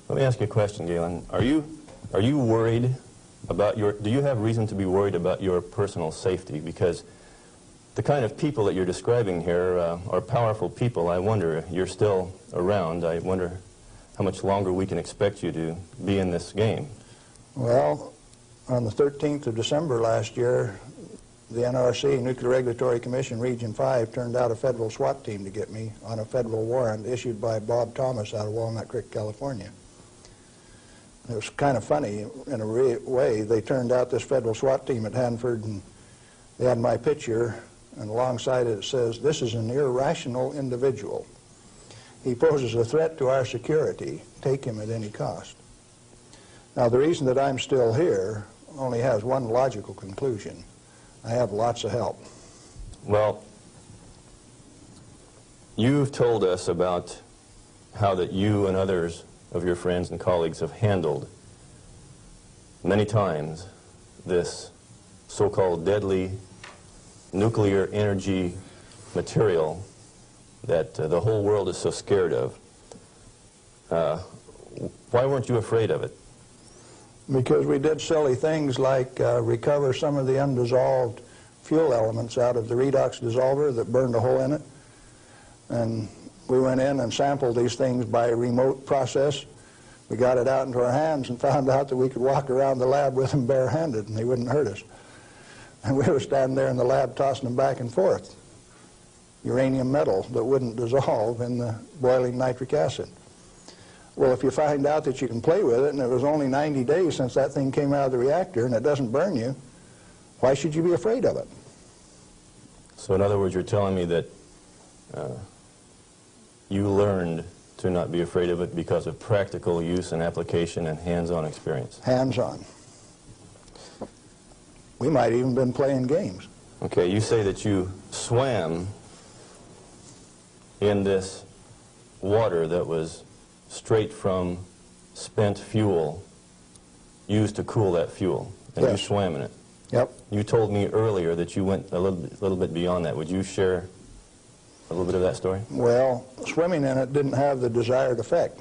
S2: Let me ask you a question, Galen. Are you worried about do you have reason to be worried about your personal safety? Because the kind of people that you're describing here are powerful people. I wonder, you're still around, I wonder how much longer we can expect you to be in this game.
S3: Well, on the 13th of December last year, the NRC, Nuclear Regulatory Commission, Region 5, turned out a federal SWAT team to get me on a federal warrant issued by Bob Thomas out of Walnut Creek, California. It was kind of funny in a way. They turned out this federal SWAT team at Hanford, and they had my picture, and alongside it says, "This is an irrational individual. He poses a threat to our security. Take him at any cost." Now, the reason that I'm still here only has one logical conclusion. I have lots of help.
S2: Well, you've told us about how that you and others of your friends and colleagues have handled many times this so-called deadly nuclear energy material that the whole world is so scared of. Why weren't you afraid of it? Because
S3: we did silly things like recover some of the undissolved fuel elements out of the redox dissolver that burned a hole in it. And we went in and sampled these things by remote process. We got it out into our hands and found out that we could walk around the lab with them barehanded and they wouldn't hurt us. And we were standing there in the lab tossing them back and forth. Uranium metal that wouldn't dissolve in the boiling nitric acid. Well, if you find out that you can play with it, and it was only 90 days since that thing came out of the reactor and it doesn't burn you, why should you be afraid of it?
S2: So in other words, you're telling me that you learned to not be afraid of it because of practical use and application and hands-on experience.
S3: Hands-on. We might even been playing games.
S2: Okay, you say that you swam in this water that was straight from spent fuel used to cool that fuel, and
S3: Yes.
S2: you swam in it.
S3: Yep.
S2: You told me earlier that you went a little bit beyond that. Would you share a little bit of that story?
S3: Well, swimming in it didn't have the desired effect.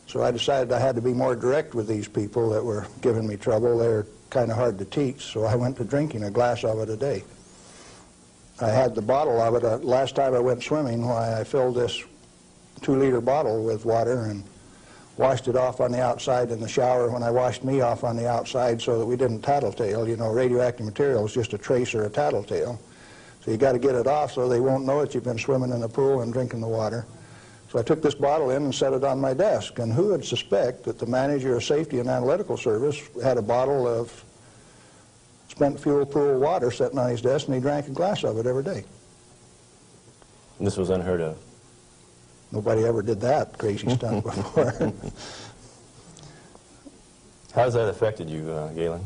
S3: So I decided I had to be more direct with these people that were giving me trouble. They were kind of hard to teach, so I went to drinking a glass of it a day. I had the bottle of it. Last time I went swimming, why, I filled this 2-liter bottle with water and washed it off on the outside in the shower when I washed me off on the outside so that we didn't tattletale. You know, radioactive material is just a trace or a tattletale. So you got to get it off so they won't know that you've been swimming in the pool and drinking the water. So I took this bottle in and set it on my desk. And who would suspect that the manager of safety and analytical service had a bottle of spent fuel pool water sitting on his desk, and he drank a glass of it every day.
S2: And this was unheard of.
S3: Nobody ever did that crazy stuff before.
S2: How has that affected you, Galen?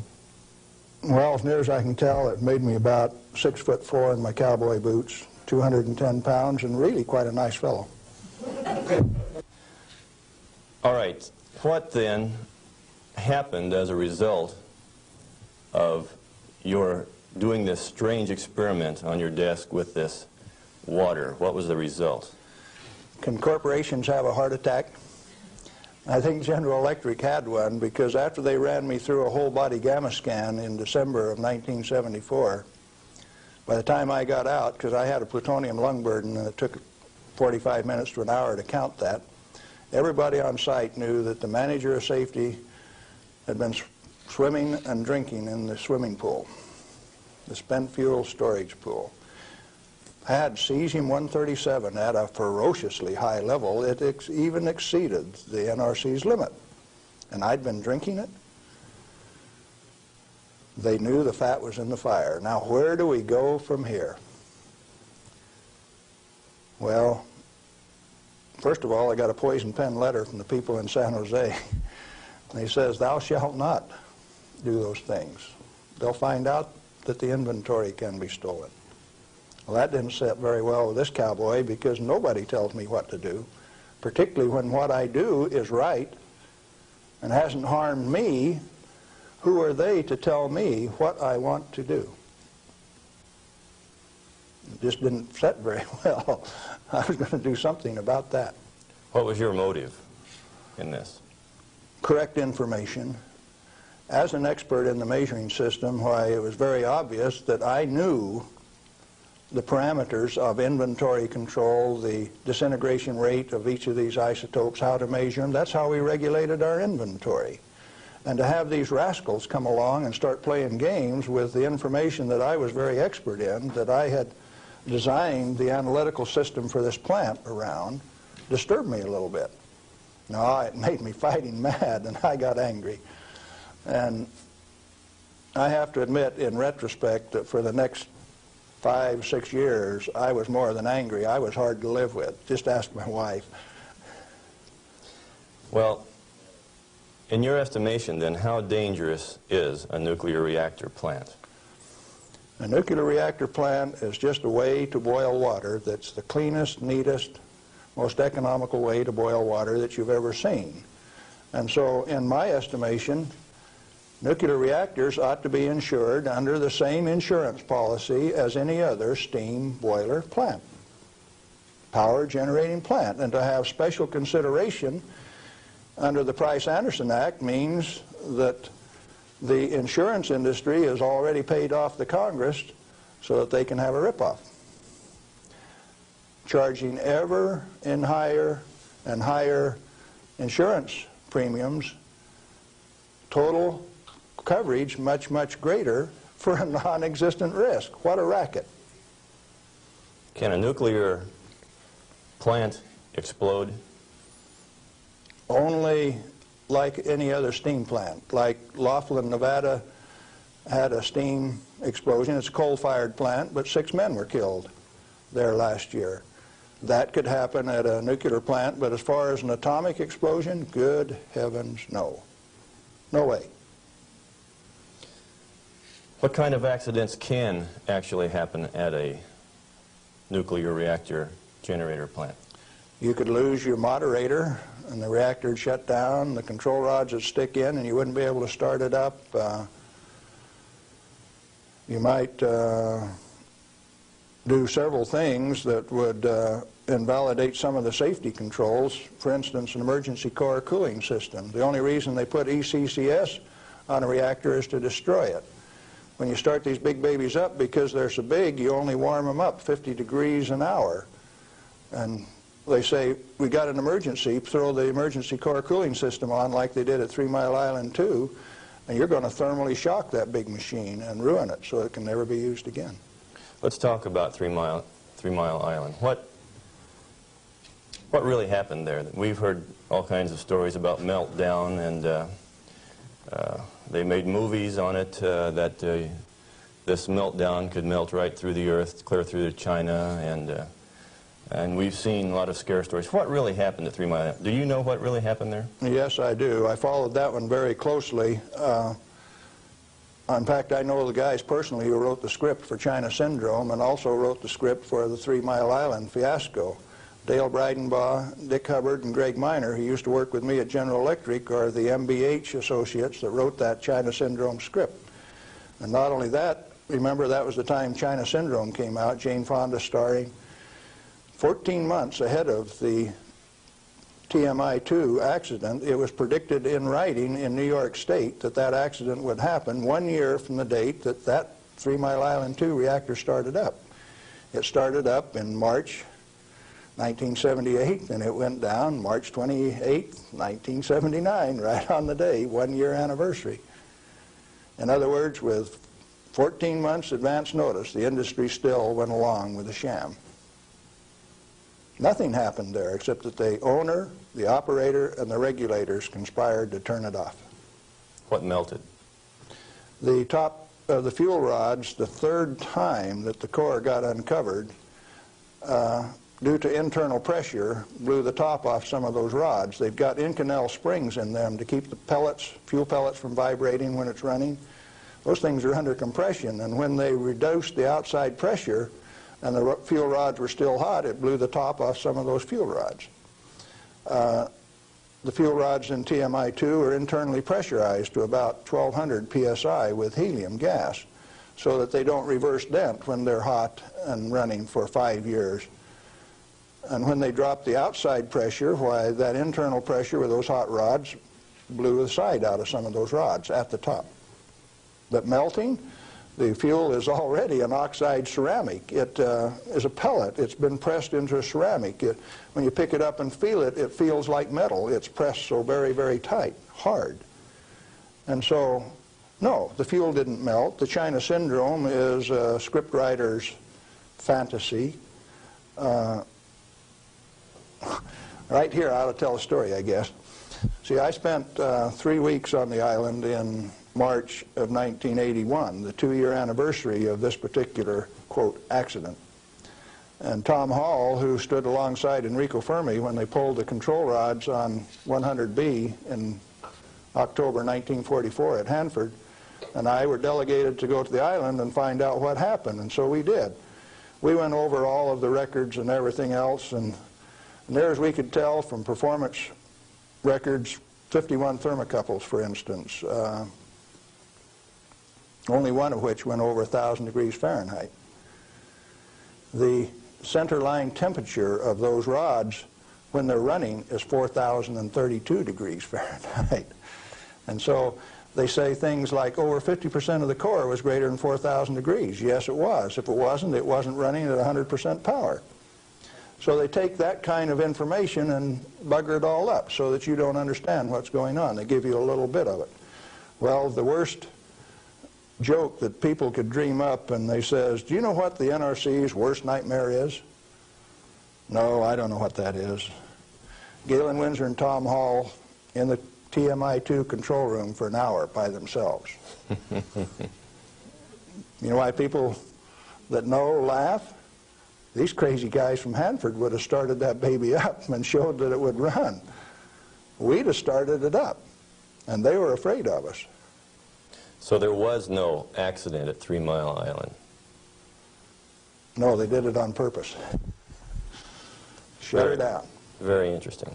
S3: Well, as near as I can tell, it made me about 6'4" in my cowboy boots, 210 pounds, and really quite a nice fellow.
S2: All right. What then happened as a result of your doing this strange experiment on your desk with this water? What was the result?
S3: Can corporations have a heart attack? I think General Electric had one, because after they ran me through a whole body gamma scan in December of 1974, by the time I got out, because I had a plutonium lung burden and it took 45 minutes to an hour to count that, everybody on site knew that the manager of safety had been swimming and drinking in the swimming pool, the spent fuel storage pool. Had cesium-137 at a ferociously high level. It even exceeded the NRC's limit. And I'd been drinking it. They knew the fat was in the fire. Now, where do we go from here? Well, first of all, I got a poison pen letter from the people in San Jose. And he says, "Thou shalt not do those things. They'll find out that the inventory can be stolen." Well, that didn't sit very well with this cowboy, because nobody tells me what to do, particularly when what I do is right and hasn't harmed me. Who are they to tell me what I want to do? It just didn't sit very well. I was going to do something about that.
S2: What was your motive in this?
S3: Correct information. As an expert in the measuring system, why, it was very obvious that I knew the parameters of inventory control, the disintegration rate of each of these isotopes, how to measure them. That's how we regulated our inventory. And to have these rascals come along and start playing games with the information that I was very expert in, that I had designed the analytical system for this plant around, disturbed me a little bit. No, it made me fighting mad, and I got angry. And I have to admit, in retrospect, that for the next 5-6 years, I was more than angry. I was hard to live with. Just ask my wife.
S2: Well, in your estimation, then, how dangerous is a nuclear reactor plant?
S3: A nuclear reactor plant is just a way to boil water that's the cleanest, neatest, most economical way to boil water that you've ever seen. And so, in my estimation, nuclear reactors ought to be insured under the same insurance policy as any other steam boiler plant, power generating plant. And to have special consideration under the Price-Anderson Act means that the insurance industry has already paid off the Congress so that they can have a ripoff, charging ever in higher and higher insurance premiums, total coverage much, much greater for a non-existent risk. What a racket.
S2: Can a nuclear plant explode?
S3: Only like any other steam plant. Like Laughlin, Nevada had a steam explosion. It's a coal-fired plant, but 6 men were killed there last year. That could happen at a nuclear plant, but as far as an atomic explosion, good heavens, no. No way.
S2: What kind of accidents can actually happen at a nuclear reactor generator plant?
S3: You could lose your moderator and the reactor would shut down, the control rods would stick in and you wouldn't be able to start it up. You might do several things that would invalidate some of the safety controls. For instance, an emergency core cooling system. The only reason they put ECCS on a reactor is to destroy it. When you start these big babies up, because they're so big, you only warm them up 50 degrees an hour. And they say, we got an emergency, throw the emergency core cooling system on like they did at 3 Mile Island 2, and you're going to thermally shock that big machine and ruin it so it can never be used again.
S2: Let's talk about 3 Mile Island. What really happened there? We've heard all kinds of stories about meltdown, and they made movies on it that this meltdown could melt right through the earth, clear through to China, and we've seen a lot of scare stories. What really happened at 3 Mile Island? Do you know what really happened there?
S3: Yes, I do. I followed that one very closely. In fact, I know the guys personally who wrote the script for China Syndrome and also wrote the script for the 3 Mile Island fiasco. Dale Breidenbaugh, Dick Hubbard, and Greg Miner, who used to work with me at General Electric, are the MBH associates that wrote that China Syndrome script. And not only that, remember that was the time China Syndrome came out, Jane Fonda starring. 14 months ahead of the TMI-2 accident, it was predicted in writing in New York State that that accident would happen 1 year from the date that that 3 Mile Island 2 reactor started up. It started up in March 1978, and it went down March 28, 1979, right on the day, 1 year anniversary. In other words, with 14 months advance notice, the industry still went along with the sham. Nothing happened there except that the owner, the operator, and the regulators conspired to turn it off.
S2: What melted?
S3: The top of the fuel rods, the third time that the core got uncovered, due to internal pressure, blew the top off some of those rods. They've got Inconel springs in them to keep the pellets, fuel pellets, from vibrating when it's running. Those things are under compression, and when they reduced the outside pressure and the fuel rods were still hot, it blew the top off some of those fuel rods. The fuel rods in TMI-2 are internally pressurized to about 1200 psi with helium gas so that they don't reverse dent when they're hot and running for 5 years. And when they drop the outside pressure, why, that internal pressure with those hot rods blew the side out of some of those rods at the top. But melting, the fuel is already an oxide ceramic. It is a pellet. It's been pressed into a ceramic. When you pick it up and feel it, it feels like metal. It's pressed so very, very tight, hard. And so, no, the fuel didn't melt. The China Syndrome is a scriptwriter's fantasy. Right here, I ought to tell a story, I guess. See, I spent 3 weeks on the island in March of 1981, the 2-year anniversary of this particular, quote, accident. And Tom Hall, who stood alongside Enrico Fermi when they pulled the control rods on 100B in October 1944 at Hanford, and I were delegated to go to the island and find out what happened, and so we did. We went over all of the records and everything else, and near as we could tell from performance records, 51 thermocouples, for instance, only one of which went over 1,000 degrees Fahrenheit. The center line temperature of those rods when they're running is 4,032 degrees Fahrenheit. And so They say things like over 50% of the core was greater than 4,000 degrees. Yes, it was. If it wasn't running at 100% power. So they take that kind of information and bugger it all up so that you don't understand what's going on. They give you a little bit of it. Well, the worst joke that people could dream up, and they says, do you know what the NRC's worst nightmare is? No, I don't know what that is. Galen Winsor and Tom Hall in the TMI-2 control room for an hour by themselves. You know why people that know laugh? These crazy guys from Hanford would have started that baby up and showed that it would run. We'd have started it up, and they were afraid of us.
S2: So there was no accident at 3 Mile Island?
S3: No, they did it on purpose. Shut her down.
S2: Very interesting.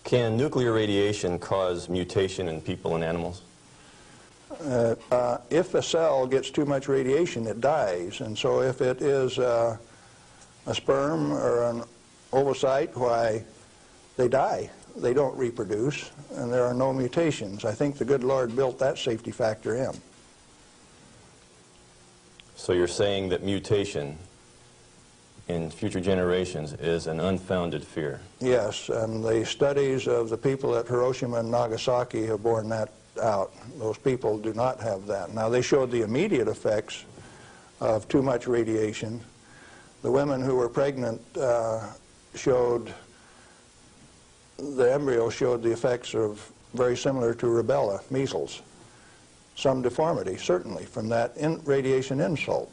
S2: Can nuclear radiation cause mutation in people and animals?
S3: If a cell gets too much radiation, it dies. And so if it is a sperm or an ovocyte, why, they die. They don't reproduce, and there are no mutations. I think the good Lord built that safety factor in.
S2: So you're saying that mutation in future generations is an unfounded fear?
S3: Yes, and the studies of the people at Hiroshima and Nagasaki have borne that out. Those people do not have that. Now, they showed the immediate effects of too much radiation. The women who were pregnant showed, the embryo showed the effects of very similar to rubella, measles. Some deformity, certainly, from that radiation insult.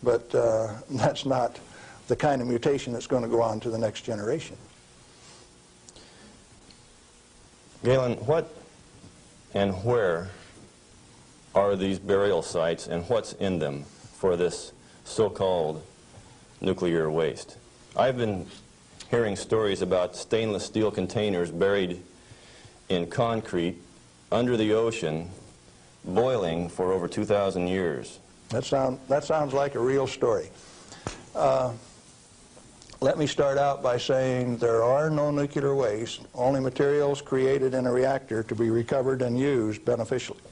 S3: But that's not the kind of mutation that's going to go on to the next generation.
S2: Galen, what and where are these burial sites, and what's in them for this so-called nuclear waste? I've been hearing stories about stainless steel containers buried in concrete under the ocean, boiling for over 2,000 years.
S3: That sounds like a real story. Let me start out by saying there are no nuclear waste, only materials created in a reactor to be recovered and used beneficially.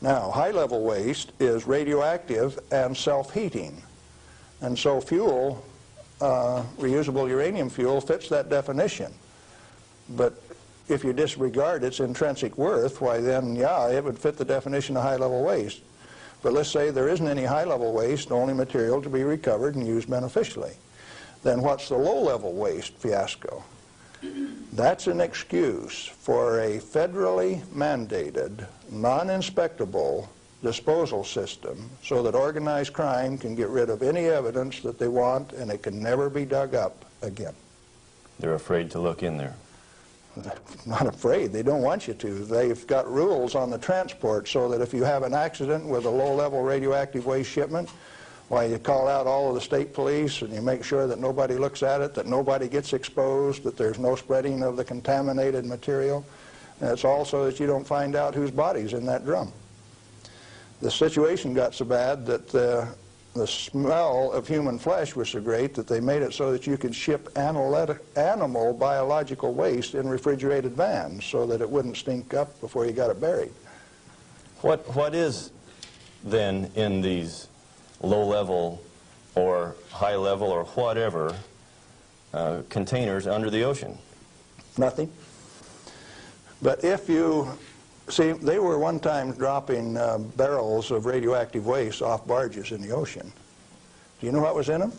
S3: Now, high-level waste is radioactive and self-heating. And so fuel, reusable uranium fuel, fits that definition. But if you disregard its intrinsic worth, why then, yeah, it would fit the definition of high-level waste. But let's say there isn't any high-level waste, only material to be recovered and used beneficially. Then what's the low-level waste fiasco? That's an excuse for a federally mandated, non-inspectable disposal system so that organized crime can get rid of any evidence that they want, and it can never be dug up again.
S2: They're afraid to look in there.
S3: Not afraid. They don't want you to. They've got rules on the transport so that if you have an accident with a low-level radioactive waste shipment, why, you call out all of the state police and you make sure that nobody looks at it, that nobody gets exposed, that there's no spreading of the contaminated material. And it's also that you don't find out whose body's in that drum. The situation got so bad that the smell of human flesh was so great that they made it so that you could ship animal biological waste in refrigerated vans so that it wouldn't stink up before you got it buried.
S2: What is then in these low-level or high-level or whatever containers under the ocean?
S3: Nothing. But if you see, they were one time dropping barrels of radioactive waste off barges in the ocean. Do you know what was in them?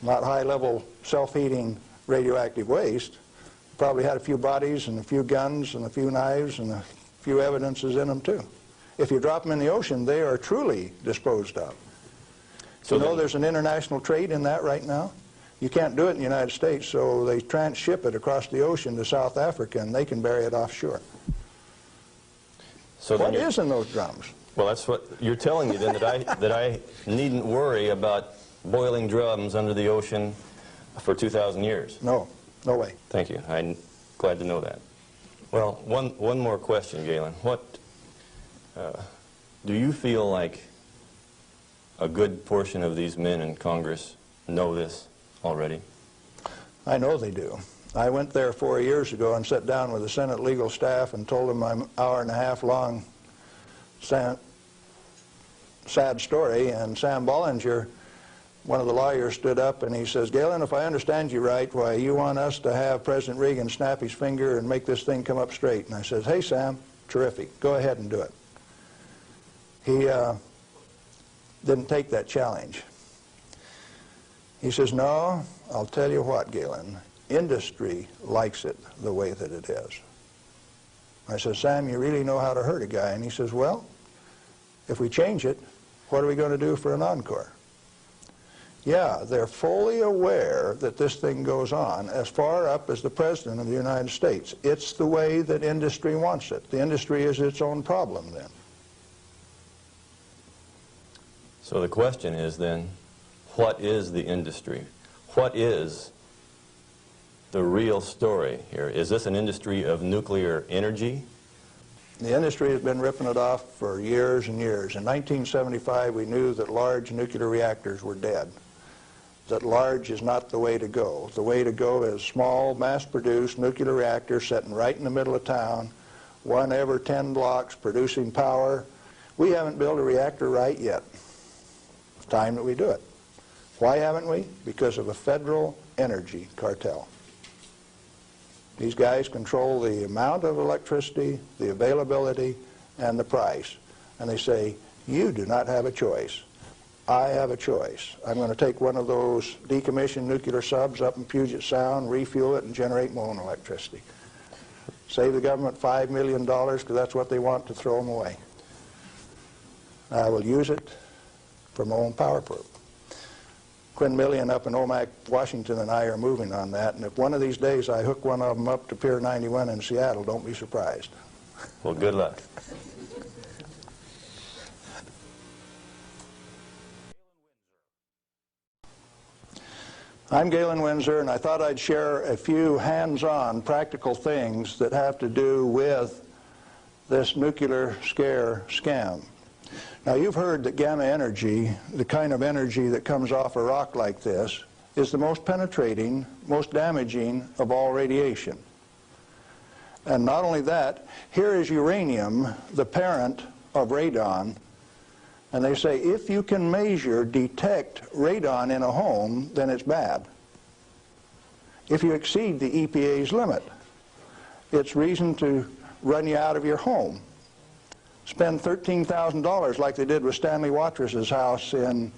S3: Not high-level self-heating radioactive waste. Probably had a few bodies and a few guns and a few knives and a few evidences in them too. If you drop them in the ocean, they are truly disposed of. So you know there's an international trade in that right now? You can't do it in the United States, so they transship it across the ocean to South Africa, and they can bury it offshore.
S2: So
S3: what is in those drums?
S2: Well, that's what you're telling me then, that I needn't worry about boiling drums under the ocean for 2,000 years.
S3: No, no way.
S2: Thank you. I'm glad to know that. Well, one more question, Galen. What do you feel like a good portion of these men in Congress know this already?
S3: I know they do. I went there 4 years ago and sat down with the Senate legal staff and told them my hour-and-a-half-long sad story, and Sam Bollinger, one of the lawyers, stood up and he says, "Galen, if I understand you right, why you want us to have President Reagan snap his finger and make this thing come up straight." And I says, "Hey, Sam, terrific. Go ahead and do it." He didn't take that challenge. He says, "No, I'll tell you what, Galen, industry likes it the way that it is." I said, "Sam, you really know how to hurt a guy." And he says, "Well, if we change it, what are we going to do for an encore?" Yeah, they're fully aware that this thing goes on as far up as the President of the United States. It's the way that industry wants it. The industry is its own problem then.
S2: So the question is then, what is the industry? What is the real story here? Is this an industry of nuclear energy?
S3: The industry has been ripping it off for years and years. In 1975, we knew that large nuclear reactors were dead, that large is not the way to go. The way to go is small, mass-produced nuclear reactors sitting right in the middle of town, 1 every 10 blocks, producing power. We haven't built a reactor right yet. It's time that we do it. Why haven't we? Because of a federal energy cartel. These guys control the amount of electricity, the availability, and the price. And they say, you do not have a choice. I have a choice. I'm going to take one of those decommissioned nuclear subs up in Puget Sound, refuel it, and generate my own electricity. Save the government $5 million because that's what they want to throw them away. I will use it for my own power purpose. Quinn Millian up in Omak, Washington, and I are moving on that, and if one of these days I hook one of them up to Pier 91 in Seattle, don't be surprised.
S2: Well, good luck.
S3: I'm Galen Winsor, and I thought I'd share a few hands-on practical things that have to do with this nuclear scare scam. Now, you've heard that gamma energy, the kind of energy that comes off a rock like this, is the most penetrating, most damaging of all radiation. And not only that, here is uranium, the parent of radon, and they say if you can measure, detect radon in a home, then it's bad. If you exceed the EPA's limit, it's reason to run you out of your home. Spend $13,000 like they did with Stanley Watrous' house in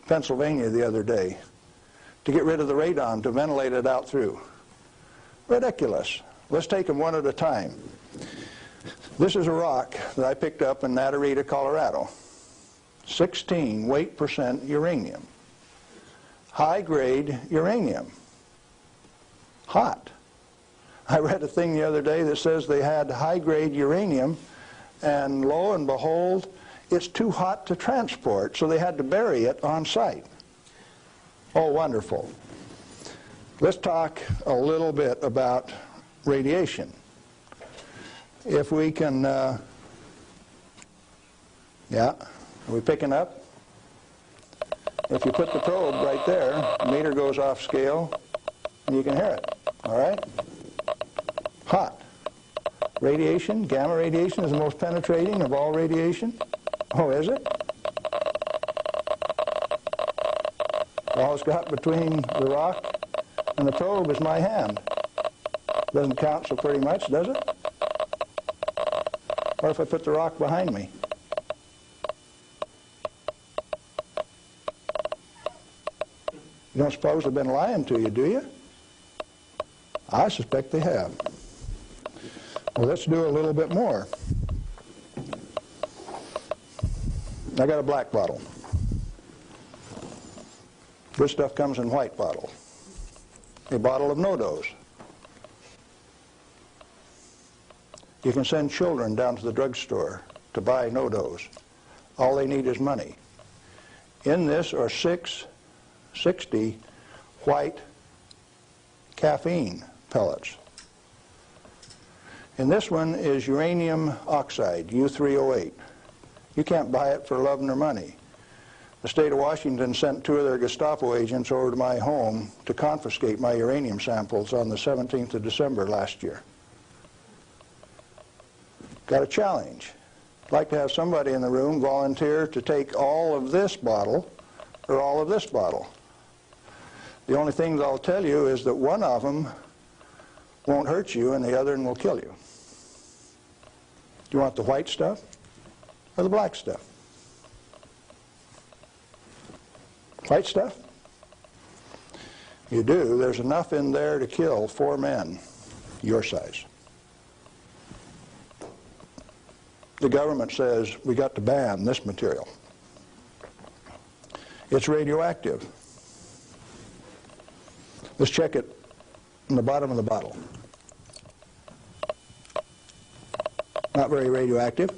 S3: Pennsylvania the other day to get rid of the radon, to ventilate it out through. Ridiculous. Let's take them one at a time. This is a rock that I picked up in Natarita, Colorado. 16 weight % uranium. High-grade uranium. Hot. I read a thing the other day that says they had high-grade uranium, and lo and behold, it's too hot to transport, so they had to bury it on site. Oh, wonderful. Let's talk a little bit about radiation. If we can, yeah, are we picking up? If you put the probe right there, the meter goes off scale, and you can hear it, all right? Hot. Radiation, gamma radiation, is the most penetrating of all radiation. Oh, is it? All it's got between the rock and the probe is my hand. Doesn't count so pretty much, does it? What if I put the rock behind me? You don't suppose they've been lying to you, do you? I suspect they have. Well, let's do a little bit more. I got a black bottle. This stuff comes in white bottle. A bottle of no-dose. You can send children down to the drugstore to buy no-dose. All they need is money. In this are 660 white caffeine pellets. And this one is uranium oxide, U3O8. You can't buy it for love nor money. the state of Washington sent 2 of their Gestapo agents over to my home to confiscate my uranium samples on the 17th of December last year. Got a challenge. I'd like to have somebody in the room volunteer to take all of this bottle or all of this bottle. The only thing I'll tell you is that one of them won't hurt you and the other one will kill you. Do you want the white stuff or the black stuff? White stuff? You do. There's enough in there to kill 4 men your size. The government says we got to ban this material. It's radioactive. Let's check it in the bottom of the bottle. Not very radioactive.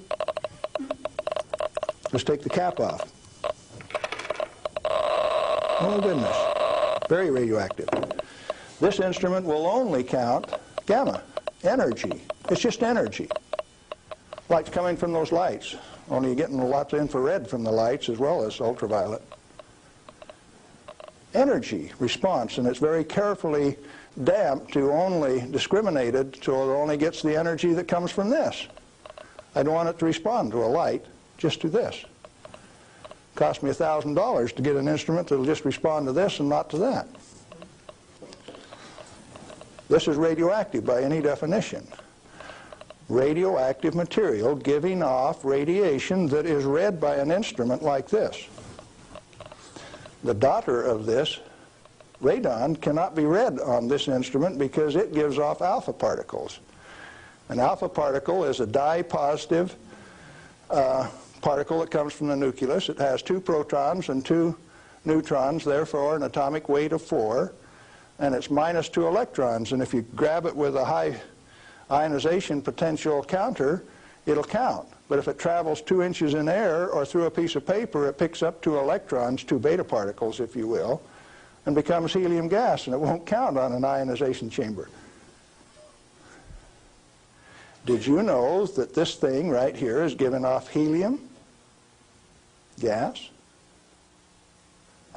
S3: Let's take the cap off. Oh goodness, very radioactive. This instrument will only count gamma, energy. It's just energy. Light's coming from those lights, only you're getting lots of infrared from the lights as well as ultraviolet. Energy response, and it's very carefully damped to only discriminated so it only gets the energy that comes from this. I don't want it to respond to a light, just to this. Cost me $1,000 to get an instrument that will just respond to this and not to that. This is radioactive by any definition. Radioactive material giving off radiation that is read by an instrument like this. The daughter of this, radon, cannot be read on this instrument because it gives off alpha particles. An alpha particle is a dye-positive particle that comes from the nucleus. It has 2 protons and 2 neutrons, therefore an atomic weight of 4, and it's minus 2 electrons. And if you grab it with a high ionization potential counter, it'll count. But if it travels 2 inches in air or through a piece of paper, it picks up 2 electrons, 2 beta particles, if you will, and becomes helium gas, and it won't count on an ionization chamber. Did you know that this thing right here is giving off helium gas?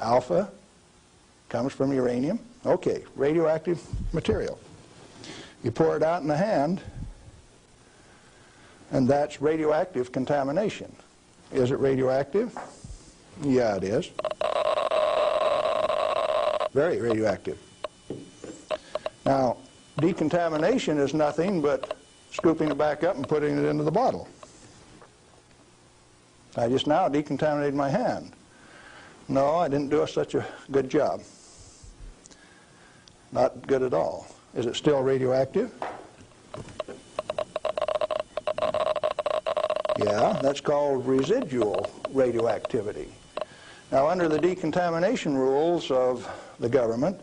S3: Alpha comes from uranium. Okay, radioactive material. You pour it out in the hand, and that's radioactive contamination. Is it radioactive? Yeah, it is. Very radioactive. Now, decontamination is nothing but scooping it back up and putting it into the bottle. I just now decontaminated my hand. No, I didn't do such a good job. Not good at all. Is it still radioactive? Yeah, that's called residual radioactivity. Now, under the decontamination rules of the government,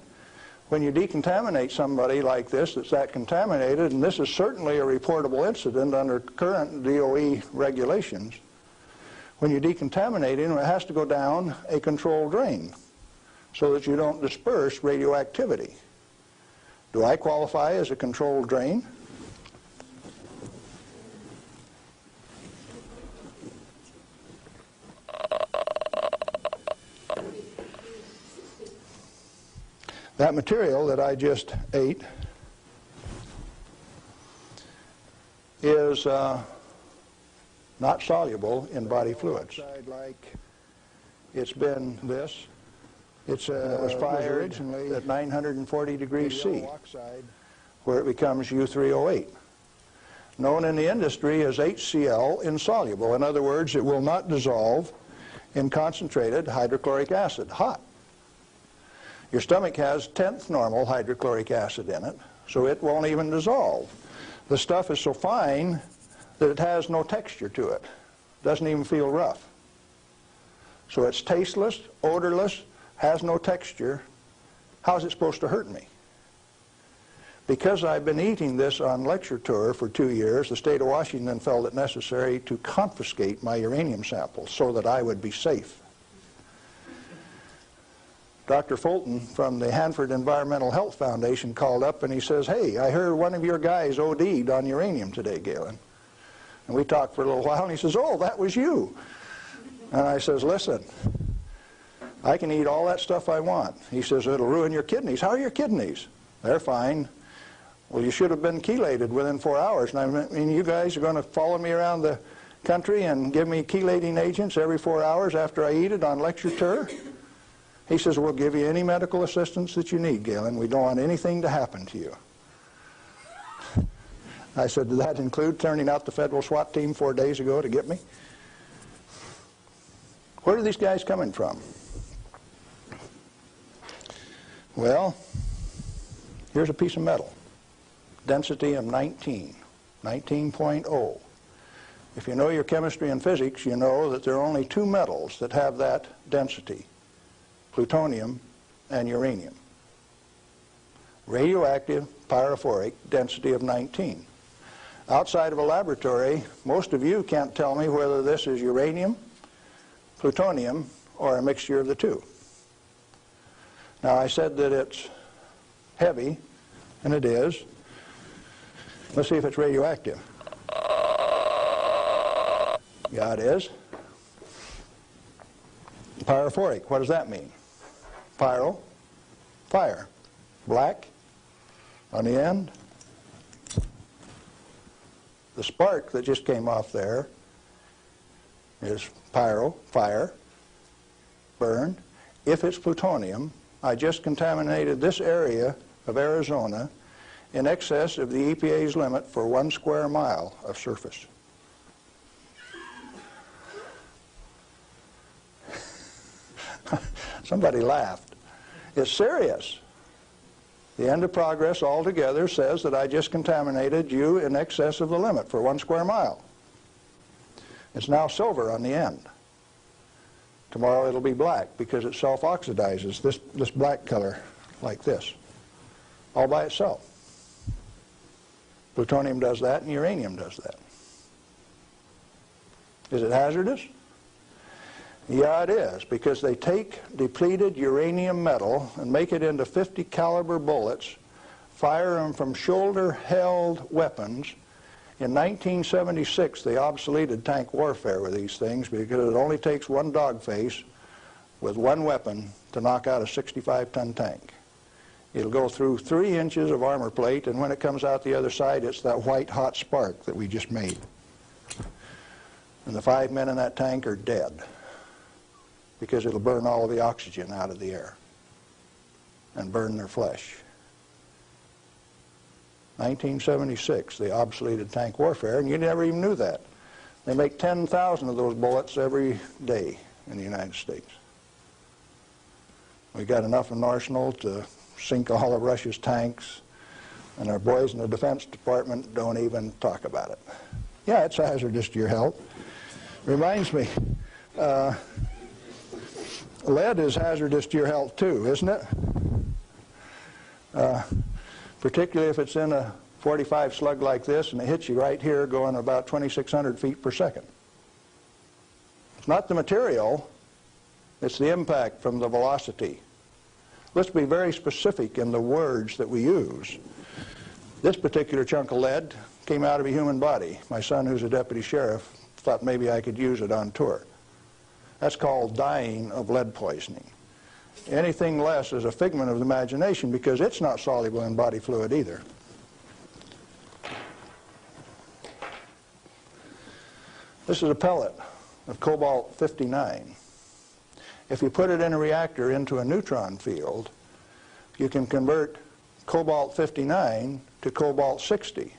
S3: when you decontaminate somebody like this that's that contaminated, and this is certainly a reportable incident under current DOE regulations, when you decontaminate him, it has to go down a controlled drain so that you don't disperse radioactivity. Do I qualify as a controlled drain? That material that I just ate is not soluble in body fluids. Like it's been this. It was fired originally at 940 degrees C, where it becomes U3O8, known in the industry as HCl insoluble. In other words, it will not dissolve in concentrated hydrochloric acid, hot. Your stomach has 10th normal hydrochloric acid in it, so it won't even dissolve. The stuff is so fine that it has no texture to it. Doesn't even feel rough. So it's tasteless, odorless, has no texture. How is it supposed to hurt me? Because I've been eating this on lecture tour for 2 years, the state of Washington felt it necessary to confiscate my uranium samples so that I would be safe. Dr. Fulton from the Hanford Environmental Health Foundation called up and he says, "Hey, I heard one of your guys OD'd on uranium today, Galen." And we talked for a little while and he says, "Oh, that was you." And I says, "Listen, I can eat all that stuff I want. He says, it'll ruin your kidneys. How are your kidneys? They're fine. Well, you should have been chelated within 4 hours. And I mean, you guys are going to follow me around the country and give me chelating agents every 4 hours after I eat it on lecture tour? He says, we'll give you any medical assistance that you need, Galen. We don't want anything to happen to you. I said, did that include turning out the federal SWAT team 4 days ago to get me? Where are these guys coming from? Well, here's a piece of metal. Density of 19.0. If you know your chemistry and physics, you know that there are only two metals that have that density: plutonium and uranium. Radioactive, pyrophoric, density of 19. Outside of a laboratory, most of you can't tell me whether this is uranium, plutonium, or a mixture of the two. Now, I said that it's heavy, and it is. Let's see if it's radioactive. Yeah, it is. Pyrophoric, what does that mean? Pyro, fire. Black on the end. The spark that just came off there is pyro, fire, burn. If it's plutonium, I just contaminated this area of Arizona in excess of the EPA's limit for 1 square mile of surface. Somebody laughed. It's serious. The end of progress altogether says that I just contaminated you in excess of the limit for 1 square mile. It's now silver on the end. Tomorrow it'll be black because it self-oxidizes, this black color, like this, all by itself. Plutonium does that and uranium does that. Is it hazardous? Yeah, it is, because they take depleted uranium metal and make it into 50 caliber bullets, fire them from shoulder-held weapons. In 1976, they obsoleted tank warfare with these things because it only takes one dog face with one weapon to knock out a 65-ton tank. It'll go through 3 inches of armor plate, and when it comes out the other side, it's that white hot spark that we just made. And the 5 men in that tank are dead, because it'll burn all of the oxygen out of the air and burn their flesh. 1976, they obsoleted tank warfare, and you never even knew that. They make 10,000 of those bullets every day in the United States. We got enough in an arsenal to sink all of Russia's tanks, and our boys in the Defense Department don't even talk about it. Yeah, it's hazardous to your health. Reminds me, lead is hazardous to your health too, isn't it? Particularly if it's in a 45 slug like this and it hits you right here going about 2,600 feet per second. It's not the material, it's the impact from the velocity. Let's be very specific in the words that we use. This particular chunk of lead came out of a human body. My son, who's a deputy sheriff, thought maybe I could use it on tour. That's called dying of lead poisoning. Anything less is a figment of the imagination because it's not soluble in body fluid either. This is a pellet of cobalt-59. If you put it in a reactor into a neutron field, you can convert cobalt-59 to cobalt-60,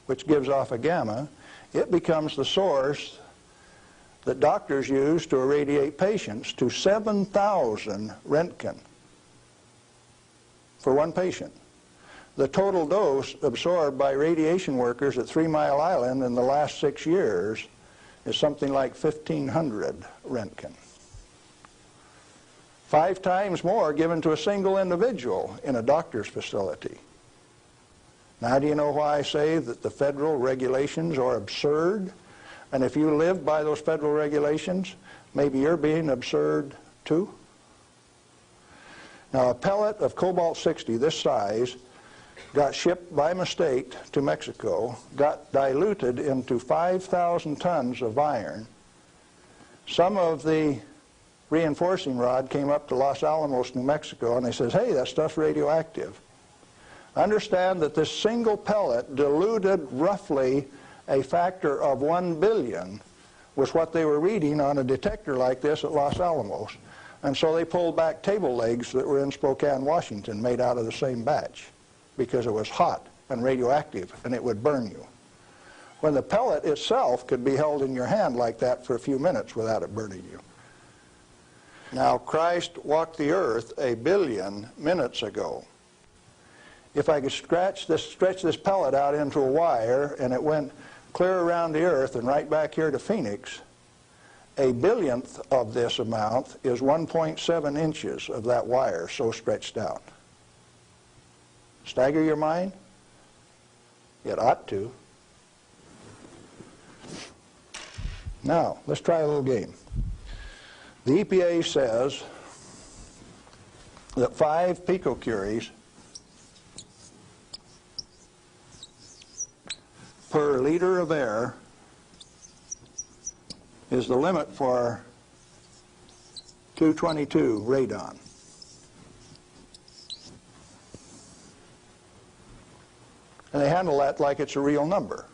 S3: which gives off a gamma. It becomes the source that doctors use to irradiate patients to 7,000 Röntgen for one patient. The total dose absorbed by radiation workers at 3 Mile Island in the last 6 years is something like 1,500 Röntgen. 5 times more given to a single individual in a doctor's facility. Now, do you know why I say that the federal regulations are absurd? And if you live by those federal regulations, maybe you're being absurd too? Now, a pellet of cobalt-60 this size got shipped by mistake to Mexico, got diluted into 5,000 tons of iron. Some of the reinforcing rod came up to Los Alamos, New Mexico, and they says, hey, that stuff's radioactive. Understand that this single pellet diluted roughly a factor of 1 billion with what they were reading on a detector like this at Los Alamos. And so they pulled back table legs that were in Spokane, Washington, made out of the same batch, because it was hot and radioactive and it would burn you. When the pellet itself could be held in your hand like that for a few minutes without it burning you. Now, Christ walked the earth 1 billion minutes ago. If I could stretch this pellet out into a wire and it went clear around the earth and right back here to Phoenix, 1 billionth of this amount is 1.7 inches of that wire so stretched out. Stagger your mind? It ought to. Now, let's try a little game. The EPA says that 5 picocuries per liter of air is the limit for 222 radon. And they handle that like it's a real number.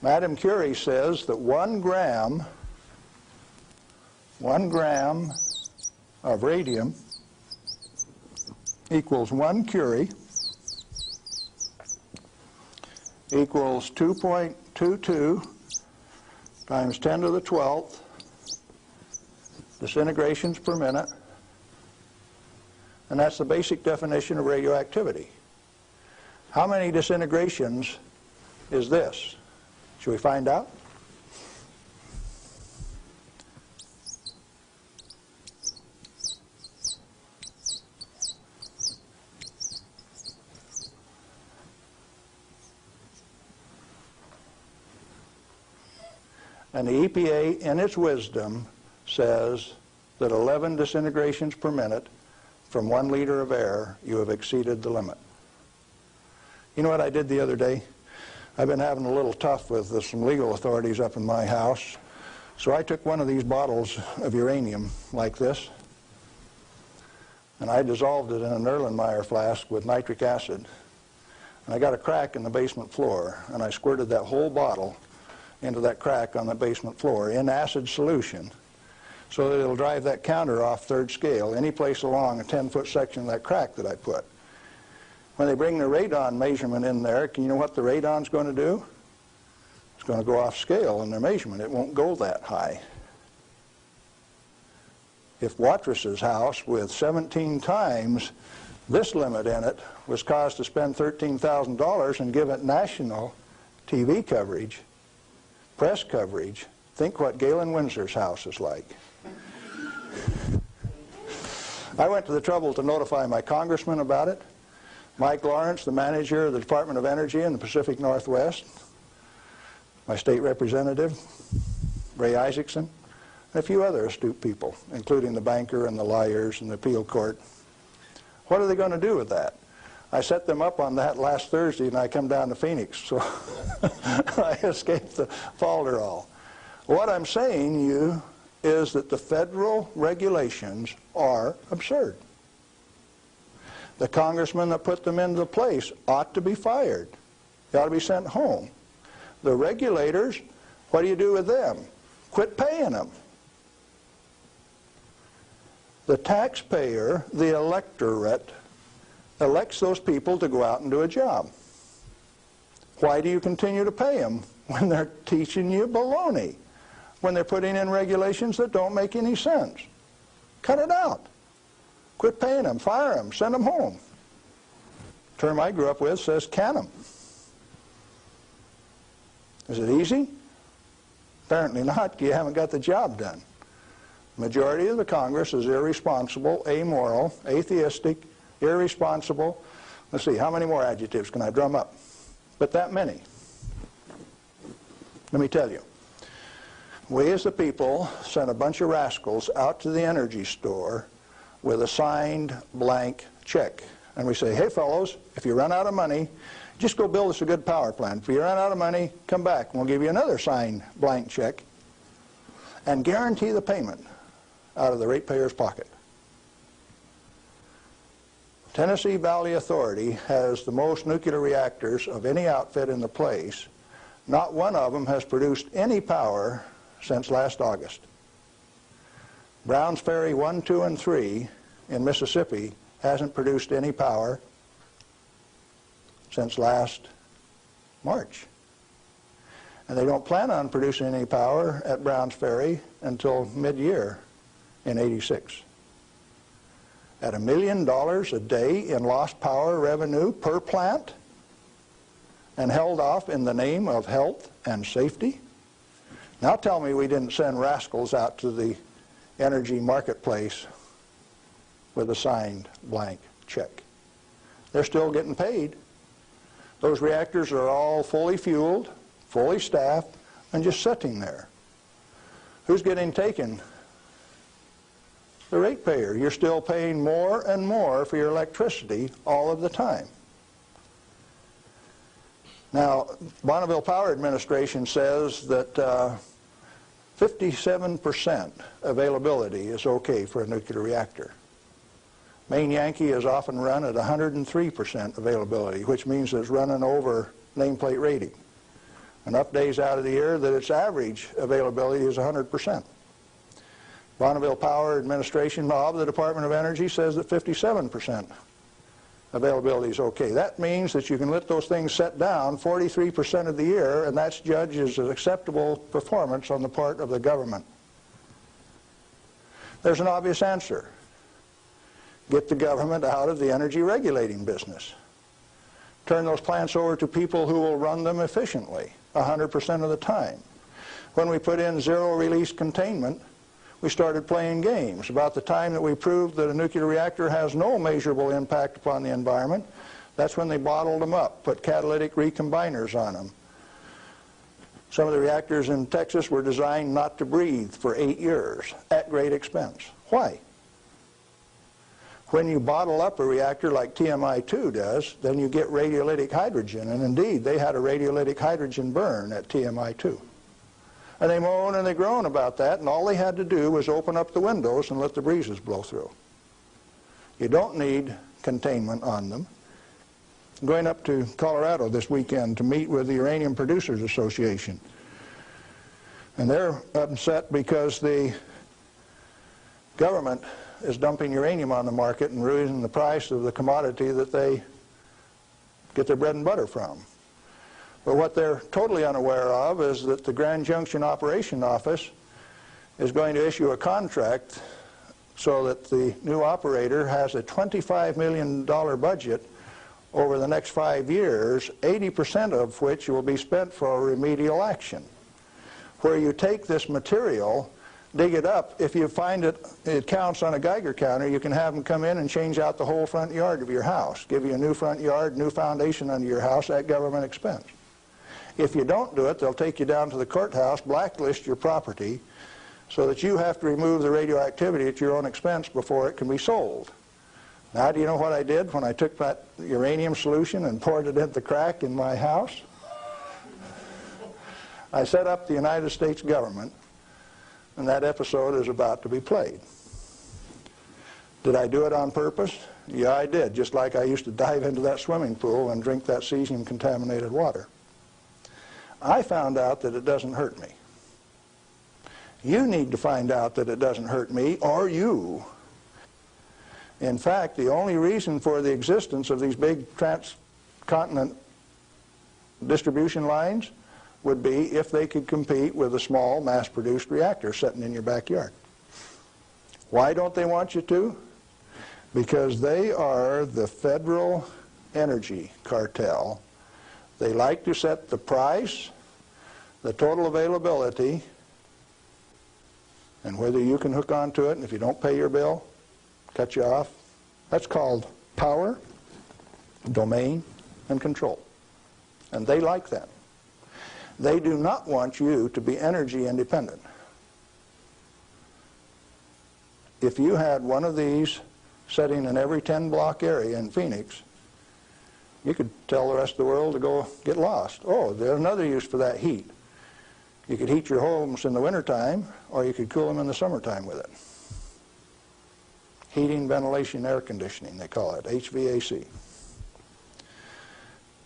S3: Madame Curie says that 1 gram of radium equals 1 curie equals 2.22 times 10 to the 12th disintegrations per minute, and that's the basic definition of radioactivity. How many disintegrations is this? Should we find out? And the EPA, in its wisdom, says that 11 disintegrations per minute from 1 liter of air, you have exceeded the limit. You know what I did the other day? I've been having a little tough with some legal authorities up in my house. So I took one of these bottles of uranium like this, and I dissolved it in an Erlenmeyer flask with nitric acid. And I got a crack in the basement floor, and I squirted that whole bottle into that crack on the basement floor in acid solution so that it'll drive that counter off 3rd scale any place along a 10-foot section of that crack that I put. When they bring the radon measurement in there, can you know what the radon's going to do? It's going to go off scale in their measurement. It won't go that high. If Watrous' house with 17 times this limit in it was caused to spend $13,000 and give it national TV coverage, press coverage, think what Galen Winsor's house is like. I went to the trouble to notify my congressman about it. Mike Lawrence, the manager of the Department of Energy in the Pacific Northwest, my state representative, Ray Isaacson, and a few other astute people, including the banker and the lawyers and the appeal court. What are they going to do with that? I set them up on that last Thursday, and I come down to Phoenix, so I escaped the falderall. What I'm saying to you is that the federal regulations are absurd. The congressman that put them into place ought to be fired. They ought to be sent home. The regulators, what do you do with them? Quit paying them. The taxpayer, the electorate, elects those people to go out and do a job. Why do you continue to pay them when they're teaching you baloney? When they're putting in regulations that don't make any sense? Cut it out. Quit paying them, fire them, send them home. The term I grew up with says can them. Is it easy? Apparently not. You haven't got the job done. The majority of the Congress is irresponsible, amoral, atheistic, irresponsible. Let's see, how many more adjectives can I drum up? But that many. Let me tell you. We as the people sent a bunch of rascals out to the energy store with a signed blank check. And we say, hey fellows, if you run out of money, just go build us a good power plant. If you run out of money, come back and we'll give you another signed blank check and guarantee the payment out of the ratepayer's pocket. Tennessee Valley Authority has the most nuclear reactors of any outfit in the place. Not one of them has produced any power since last August. Browns Ferry 1, 2, and 3 in Mississippi hasn't produced any power since last March. And they don't plan on producing any power at Browns Ferry until mid-year in '86. At $1 million a day in lost power revenue per plant, and held off in the name of health and safety? Now tell me we didn't send rascals out to the energy marketplace with a signed blank check. They're still getting paid. Those reactors are all fully fueled, fully staffed, and just sitting there. Who's getting taken? The ratepayer. You're still paying more and more for your electricity all of the time. Now, Bonneville Power Administration says that 57% availability is okay for a nuclear reactor. Maine Yankee is often run at 103% availability, which means it's running over nameplate rating. Enough days out of the year that its average availability is 100%. Bonneville Power Administration of the Department of Energy says that 57% availability is okay. That means that you can let those things set down 43% of the year, and that's judged as an acceptable performance on the part of the government. There's an obvious answer. Get the government out of the energy regulating business. Turn those plants over to people who will run them efficiently 100% of the time. When we put in zero-release containment, we started playing games. About the time that we proved that a nuclear reactor has no measurable impact upon the environment, that's when they bottled them up, put catalytic recombiners on them. Some of the reactors in Texas were designed not to breathe for 8 years at great expense. Why? When you bottle up a reactor like TMI-2 does, then you get radiolytic hydrogen, and indeed they had a radiolytic hydrogen burn at TMI-2. And they moan and they groan about that, and all they had to do was open up the windows and let the breezes blow through. You don't need containment on them. I'm going up to Colorado this weekend to meet with the Uranium Producers Association. And they're upset because the government is dumping uranium on the market and raising the price of the commodity that they get their bread and butter from. But what they're totally unaware of is that the Grand Junction Operation Office is going to issue a contract so that the new operator has a $25 million budget over the next 5 years, 80% of which will be spent for remedial action. Where you take this material, dig it up, if you find it counts on a Geiger counter, you can have them come in and change out the whole front yard of your house, give you a new front yard, new foundation under your house at government expense. If you don't do it, they'll take you down to the courthouse, blacklist your property, so that you have to remove the radioactivity at your own expense before it can be sold. Now, do you know what I did when I took that uranium solution and poured it in the crack in my house? I set up the United States government, and that episode is about to be played. Did I do it on purpose? Yeah, I did, just like I used to dive into that swimming pool and drink that cesium-contaminated water. I found out that it doesn't hurt me. You need to find out that it doesn't hurt me, or you. In fact, the only reason for the existence of these big transcontinent distribution lines would be if they could compete with a small mass-produced reactor sitting in your backyard. Why don't they want you to? Because they are the federal energy cartel. They like to set the price, the total availability, and whether you can hook onto it, and if you don't pay your bill, cut you off. That's called power, domain, and control. And they like that. They do not want you to be energy independent. If you had one of these sitting in every 10-block area in Phoenix, you could tell the rest of the world to go get lost. Oh, there's another use for that heat. You could heat your homes in the wintertime, or you could cool them in the summertime with it. heating, ventilation, air conditioning, they call it, HVAC.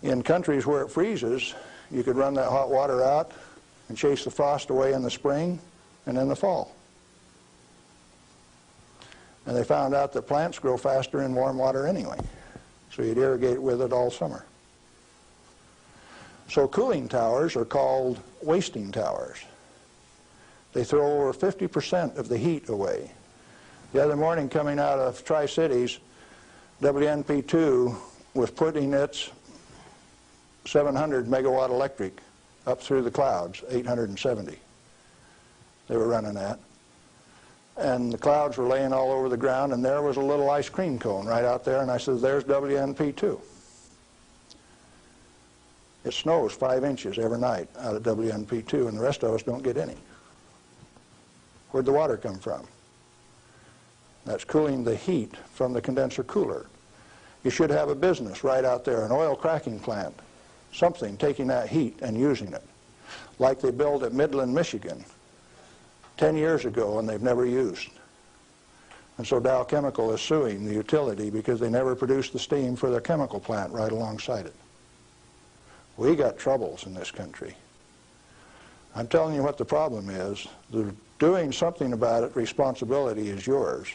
S3: In countries where it freezes, you could run that hot water out and chase the frost away in the spring and in the fall. And they found out that plants grow faster in warm water anyway, so you'd irrigate with it all summer. So cooling towers are called wasting towers. They throw over 50% of the heat away. The other morning, coming out of Tri-Cities, WNP2 was putting its 700 megawatt electric up through the clouds, 870 they were running at. And the clouds were laying all over the ground, and there was a little ice cream cone right out there, and I said, there's WNP2. It snows 5 inches every night out of WNP2, and the rest of us don't get any. Where'd the water come from? That's cooling the heat from the condenser cooler. You should have a business right out there, an oil cracking plant, something taking that heat and using it, like they built at Midland, Michigan 10 years ago and they've never used. And so Dow Chemical is suing the utility because they never produced the steam for their chemical plant right alongside it. We got troubles in this country. I'm telling you what the problem is. Doing something about it, responsibility is yours.